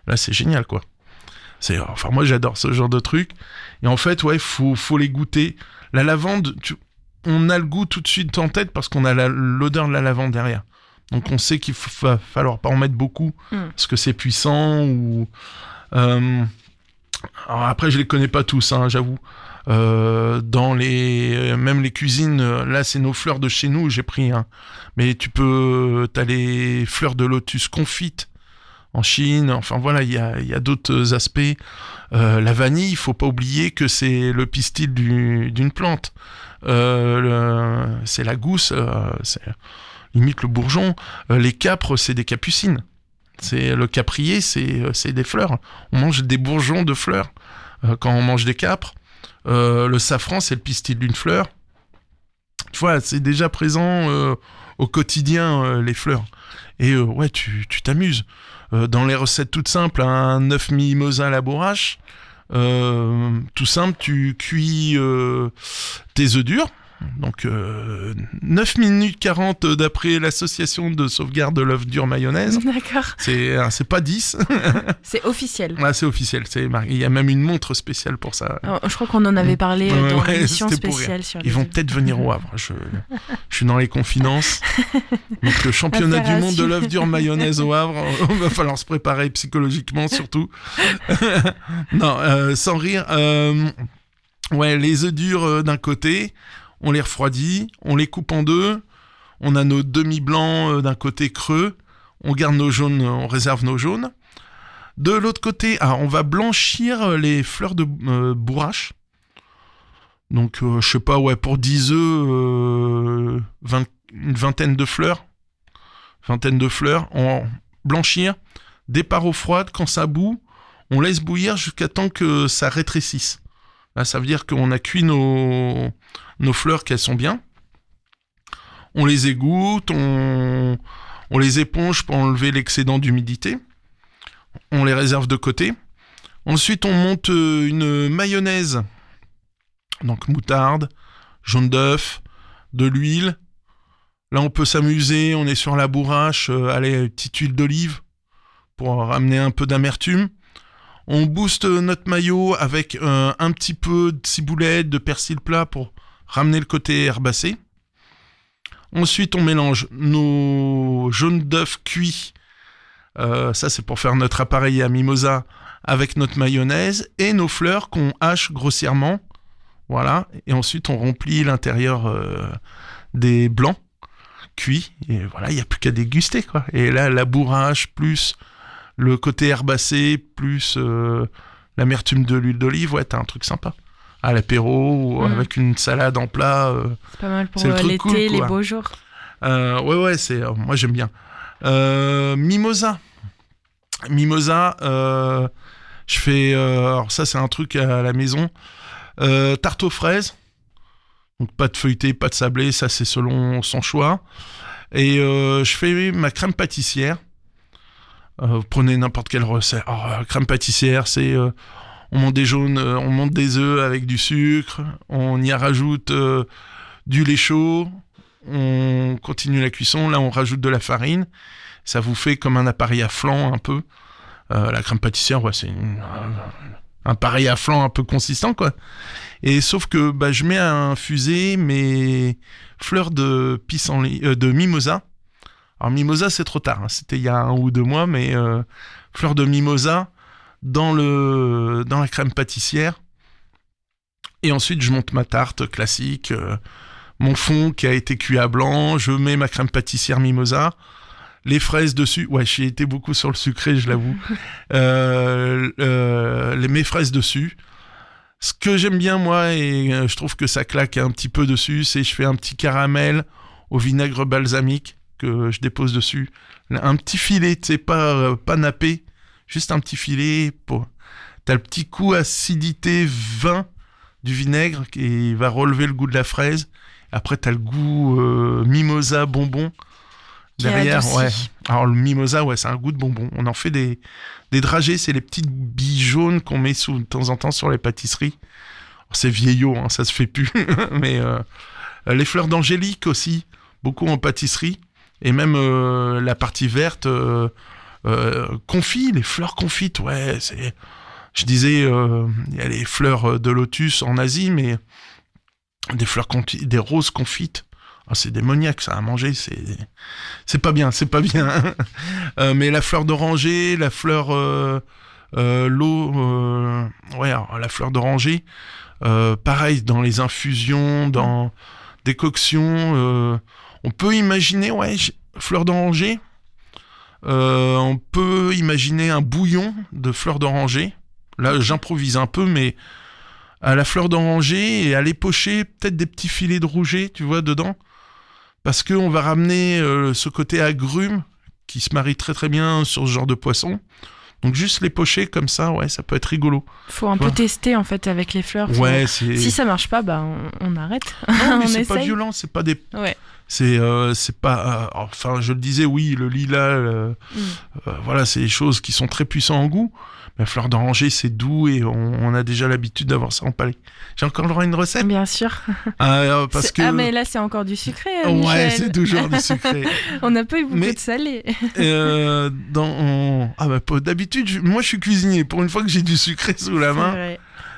Là c'est génial quoi. Moi j'adore ce genre de truc, et en fait faut les goûter. La lavande, on a le goût tout de suite en tête parce qu'on a l'odeur de la lavande derrière. Donc on sait qu'il va falloir pas en mettre beaucoup parce que c'est puissant. Alors après je les connais pas tous, j'avoue. Dans même les cuisines, là c'est nos fleurs de chez nous, j'ai pris mais t'as les fleurs de lotus confites en Chine. Enfin voilà, il y a d'autres aspects. La vanille, il faut pas oublier que c'est le pistil d'une plante. C'est la gousse, c'est limite le bourgeon. Les capres, c'est des capucines. Le caprier, c'est des fleurs. On mange des bourgeons de fleurs quand on mange des capres. Le safran, c'est le pistil d'une fleur. Tu vois, c'est déjà présent au quotidien, les fleurs. Et tu t'amuses. Dans les recettes toutes simples, un œuf mimosa à la bourrache, tout simple, tu cuis tes œufs durs. Donc 9 minutes 40 d'après l'association de sauvegarde de l'œuf dur mayonnaise.
D'accord.
C'est pas 10.
C'est officiel.
C'est officiel. Il y a même une montre spéciale pour ça.
Alors, je crois qu'on en avait parlé dans l'émission spéciale sur les...
Ils vont peut-être venir au Havre. Je suis dans les confidences. Donc le championnat du monde de l'œuf dur mayonnaise au Havre, il va falloir se préparer psychologiquement surtout. Non, sans rire. Les œufs durs d'un côté. On les refroidit, on les coupe en deux, on a nos demi-blancs d'un côté creux, on garde nos jaunes, on réserve nos jaunes. De l'autre côté, on va blanchir les fleurs de bourrache. Donc, je sais pas, pour 10 œufs, une vingtaine de fleurs. On blanchir, départ eau froide, quand ça bout, on laisse bouillir jusqu'à temps que ça rétrécisse. Là, ça veut dire qu'on a cuit nos fleurs, qu'elles sont bien. On les égoutte, on les éponge pour enlever l'excédent d'humidité. On les réserve de côté. Ensuite, on monte une mayonnaise. Donc moutarde, jaune d'œuf, de l'huile. Là, on peut s'amuser, on est sur la bourrache, petite huile d'olive pour ramener un peu d'amertume. On booste notre mayo avec un petit peu de ciboulette, de persil plat pour ramener le côté herbacé. Ensuite, on mélange nos jaunes d'œufs cuits. Ça, c'est pour faire notre appareil à mimosa avec notre mayonnaise et nos fleurs qu'on hache grossièrement. Voilà. Et ensuite, on remplit l'intérieur des blancs cuit, et voilà, il n'y a plus qu'à déguster, quoi. Et là, labourage, plus le côté herbacé, plus l'amertume de l'huile d'olive, ouais, t'as un truc sympa. À l'apéro, ou avec une salade en plat.
C'est pas mal pour
c'est
l'été,
cool,
les beaux jours.
Ouais, moi j'aime bien. Mimosa. Je fais... alors ça, c'est un truc à la maison. Tarte aux fraises. Donc pas de feuilleté, pas de sablé, ça c'est selon son choix. Et je fais ma crème pâtissière. Vous prenez n'importe quelle recette. Alors, crème pâtissière, c'est... on monte des œufs avec du sucre, on y rajoute du lait chaud, on continue la cuisson, là on rajoute de la farine, ça vous fait comme un appareil à flan un peu. La crème pâtissière, ouais, c'est un appareil à flan un peu consistant, quoi. Et sauf que je mets à infuser mes fleurs de pissenlit, de mimosa. Alors mimosa, c'est trop tard, hein. C'était il y a 1 ou 2 mois, mais fleurs de mimosa dans la crème pâtissière. Et ensuite, je monte ma tarte classique, mon fond qui a été cuit à blanc, je mets ma crème pâtissière mimosa, les fraises dessus. Ouais, j'ai été beaucoup sur le sucré, je l'avoue. Mes fraises dessus. Ce que j'aime bien, moi, et je trouve que ça claque un petit peu dessus, c'est je fais un petit caramel au vinaigre balsamique que je dépose dessus. Un petit filet, tu sais, pas nappé, juste un petit filet. T'as le petit coup acidité vin du vinaigre qui va relever le goût de la fraise. Après, t'as le goût mimosa bonbon derrière. Ouais. Alors, le mimosa, ouais, c'est un goût de bonbon. On en fait des dragées, c'est les petites billes jaunes qu'on met de temps en temps sur les pâtisseries. Alors, c'est vieillot, hein, ça se fait plus. Mais les fleurs d'angélique aussi, beaucoup en pâtisserie. Et même la partie verte, confit, les fleurs confites, ouais, c'est... Je disais, il y a les fleurs de lotus en Asie, mais des fleurs des roses confites, c'est démoniaque ça à manger, c'est pas bien, mais la fleur d'oranger, la fleur la fleur d'oranger, pareil dans les infusions, dans décoctions, on peut imaginer, fleur d'oranger, on peut imaginer un bouillon de fleur d'oranger. Là, j'improvise un peu, mais à la fleur d'oranger et à l'épocher, peut-être des petits filets de rouget, tu vois, dedans. Parce qu'on va ramener ce côté agrume qui se marie très très bien sur ce genre de poisson. Donc juste l'épocher comme ça, ouais, ça peut être rigolo.
Faut un peu tester en fait avec les fleurs.
Ouais,
si ça marche pas, on arrête.
Non, mais
on
c'est
essaye.
pas violent, c'est pas des...
Ouais.
C'est pas... enfin, je le disais, oui, le lilas, voilà, c'est des choses qui sont très puissantes en goût. La fleur d'oranger, c'est doux et on a déjà l'habitude d'avoir ça en palais. J'ai encore le droit à une recette ?
Bien sûr. Mais là, c'est encore du sucré, Michel.
Ouais, c'est toujours du sucré.
On n'a pas eu beaucoup de salé.
D'habitude, moi, je suis cuisinier. Pour une fois que j'ai du sucré sous la main,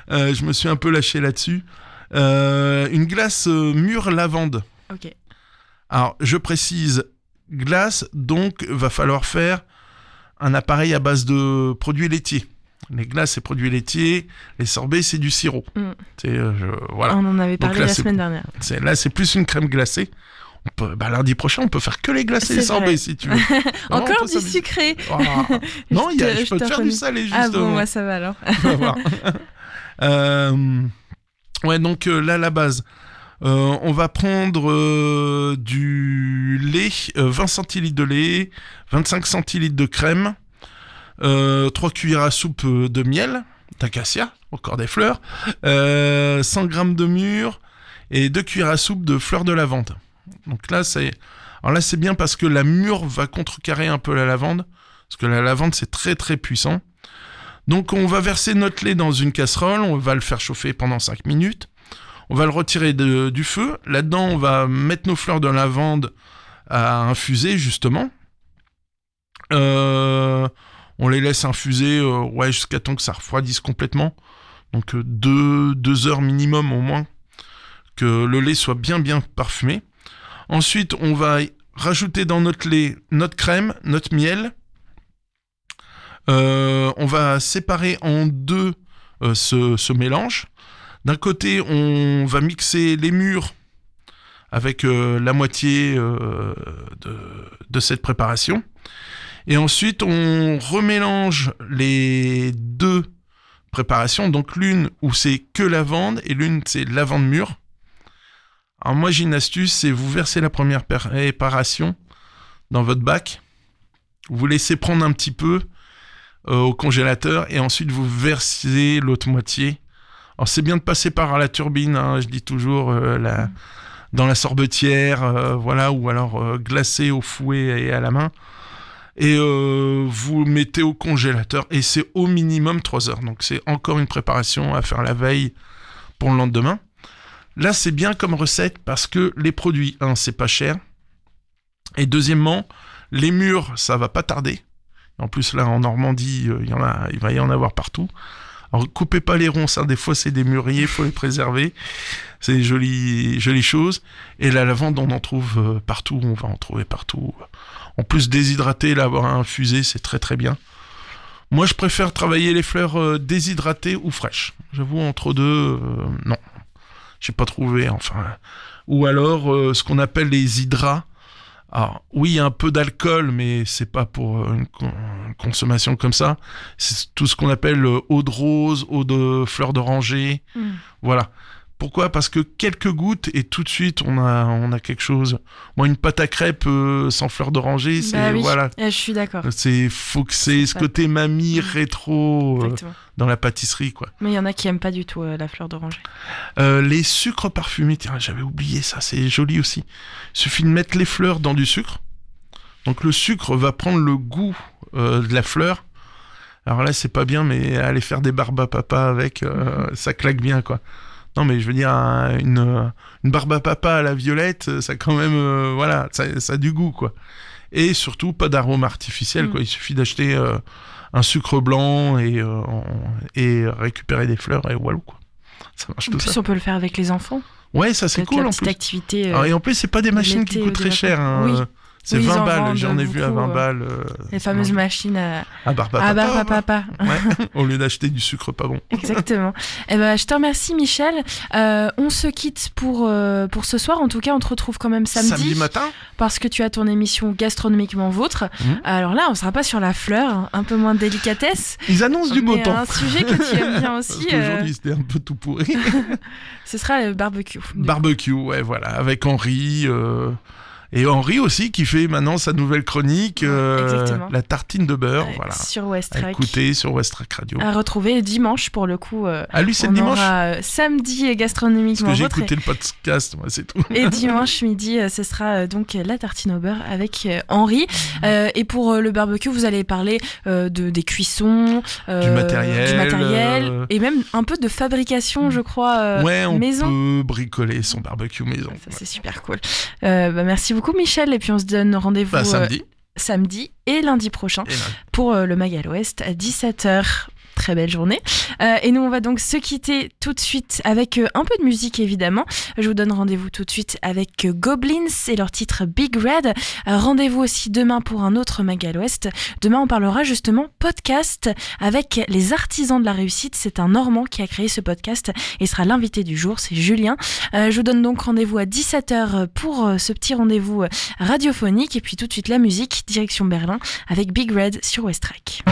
je me suis un peu lâché là-dessus. Une glace mûre lavande.
Ok.
Alors, je précise, glace, donc, va falloir faire un appareil à base de produits laitiers. Les glaces, c'est produits laitiers. Les sorbets, c'est du sirop. Voilà.
On en avait parlé la semaine dernière.
Là, c'est plus une crème glacée. Lundi prochain, on peut faire que les glacés et les sorbets, si tu veux.
Encore du sucré.
Non, je peux te faire du salé, justement.
Ah bon, moi, ça va alors.
Donc là, la base... on va prendre du lait, 20 centilitres de lait, 25 centilitres de crème, 3 cuillères à soupe de miel, d'acacia, encore des fleurs, 100 grammes de mûre et 2 cuillères à soupe de fleurs de lavande. Donc là, c'est bien parce que la mûre va contrecarrer un peu la lavande, parce que la lavande, c'est très très puissant. Donc on va verser notre lait dans une casserole, on va le faire chauffer pendant 5 minutes. On va le retirer du feu. Là-dedans, on va mettre nos fleurs de lavande à infuser, justement. On les laisse infuser jusqu'à temps que ça refroidisse complètement. Donc 2 heures minimum au moins, que le lait soit bien bien parfumé. Ensuite, on va rajouter dans notre lait notre crème, notre miel. On va séparer en deux ce mélange. D'un côté, on va mixer les mûres avec la moitié de cette préparation. Et ensuite, on remélange les deux préparations. Donc l'une où c'est que lavande et l'une c'est lavande mûre. Alors moi j'ai une astuce, c'est vous versez la première préparation dans votre bac, vous laissez prendre un petit peu au congélateur et ensuite vous versez l'autre moitié. Alors c'est bien de passer par la turbine, hein, je dis toujours dans la sorbetière, voilà, ou alors glacé au fouet et à la main. Et vous mettez au congélateur et c'est au minimum 3 heures. Donc c'est encore une préparation à faire la veille pour le lendemain. Là c'est bien comme recette parce que les produits, c'est pas cher. Et deuxièmement, les mûres, ça va pas tarder. En plus là en Normandie, il va y en avoir partout. Alors coupez pas les ronces, des fois c'est des mûriers, il faut les préserver. C'est des jolies choses. Et la lavande, on en trouve partout, on va en trouver partout. En plus, déshydrater, l'avoir infusé, c'est très très bien. Moi, je préfère travailler les fleurs déshydratées ou fraîches. J'avoue, entre deux, non. J'ai pas trouvé, enfin. Ou alors, ce qu'on appelle les hydras. Alors, oui, il y a un peu d'alcool, mais c'est pas pour une consommation comme ça. C'est tout ce qu'on appelle eau de rose, eau de fleur d'oranger. Voilà. Pourquoi ? Parce que quelques gouttes et tout de suite on a quelque chose. Moi, une pâte à crêpes sans fleur d'oranger, c'est
oui.
voilà.
Je suis d'accord.
Faut que c'est ce côté mamie rétro dans la pâtisserie, quoi.
Mais il y en a qui aiment pas du tout la fleur d'oranger.
Les sucres parfumés, tiens, j'avais oublié ça, c'est joli aussi. Il suffit de mettre les fleurs dans du sucre. Donc le sucre va prendre le goût de la fleur. Alors là, c'est pas bien, mais aller faire des barbes à papa avec, ça claque bien, quoi. Non, mais je veux dire, une barbe à papa à la violette, ça quand même, voilà, ça a du goût, quoi. Et surtout, pas d'arôme artificiel, quoi. Il suffit d'acheter un sucre blanc et récupérer des fleurs, et voilà, quoi. Ça marche tout ça.
En plus, on peut le faire avec les enfants.
Ouais, ça c'est cool, en plus.
Activité.
Et en plus, c'est pas des machines qui coûtent très cher, hein.
Oui.
C'est 20 balles, j'en ai vu à 20 balles.
Les fameuses machines à
barbe
à papa.
Ouais, au lieu d'acheter du sucre pas bon.
Exactement. Je te remercie, Michel. On se quitte pour ce soir. En tout cas, on te retrouve quand même samedi
matin.
Parce que tu as ton émission Gastronomiquement Vôtre. Alors là, on sera pas sur la fleur, un peu moins de délicatesse.
Ils annoncent du beau temps.
Un sujet que tu aimes bien aussi.
Parce qu'aujourd'hui, c'était un peu tout pourri.
Ce sera le barbecue.
Barbecue, ouais, voilà. Avec Henri... Et Henri aussi qui fait maintenant sa nouvelle chronique, la tartine de beurre, voilà.
Sur West Track.
Écoutez sur West Track Radio.
À retrouver dimanche pour le coup.
Lui c'est
on
dimanche.
Aura samedi Gastronomiquement
Parce que
Vôtre.
j'ai écouté le podcast, moi c'est tout.
Et dimanche midi, ce sera donc la tartine au beurre avec Henri. Et pour le barbecue, vous allez parler des cuissons,
du matériel,
et même un peu de fabrication, je crois, maison.
On peut bricoler son barbecue maison.
Ça c'est super cool. Merci beaucoup Michel, et puis on se donne rendez-vous samedi et lundi prochain pour le Mag à l'Ouest à 17h. Très belle journée. Et nous, on va donc se quitter tout de suite avec un peu de musique, évidemment. Je vous donne rendez-vous tout de suite avec Goblins et leur titre Big Red. Rendez-vous aussi demain pour un autre Mag à l'Ouest. Demain, on parlera justement podcast avec les artisans de la réussite. C'est un Normand qui a créé ce podcast et sera l'invité du jour, c'est Julien. Je vous donne donc rendez-vous à 17h pour ce petit rendez-vous radiophonique. Et puis tout de suite, la musique, direction Berlin, avec Big Red sur West Track.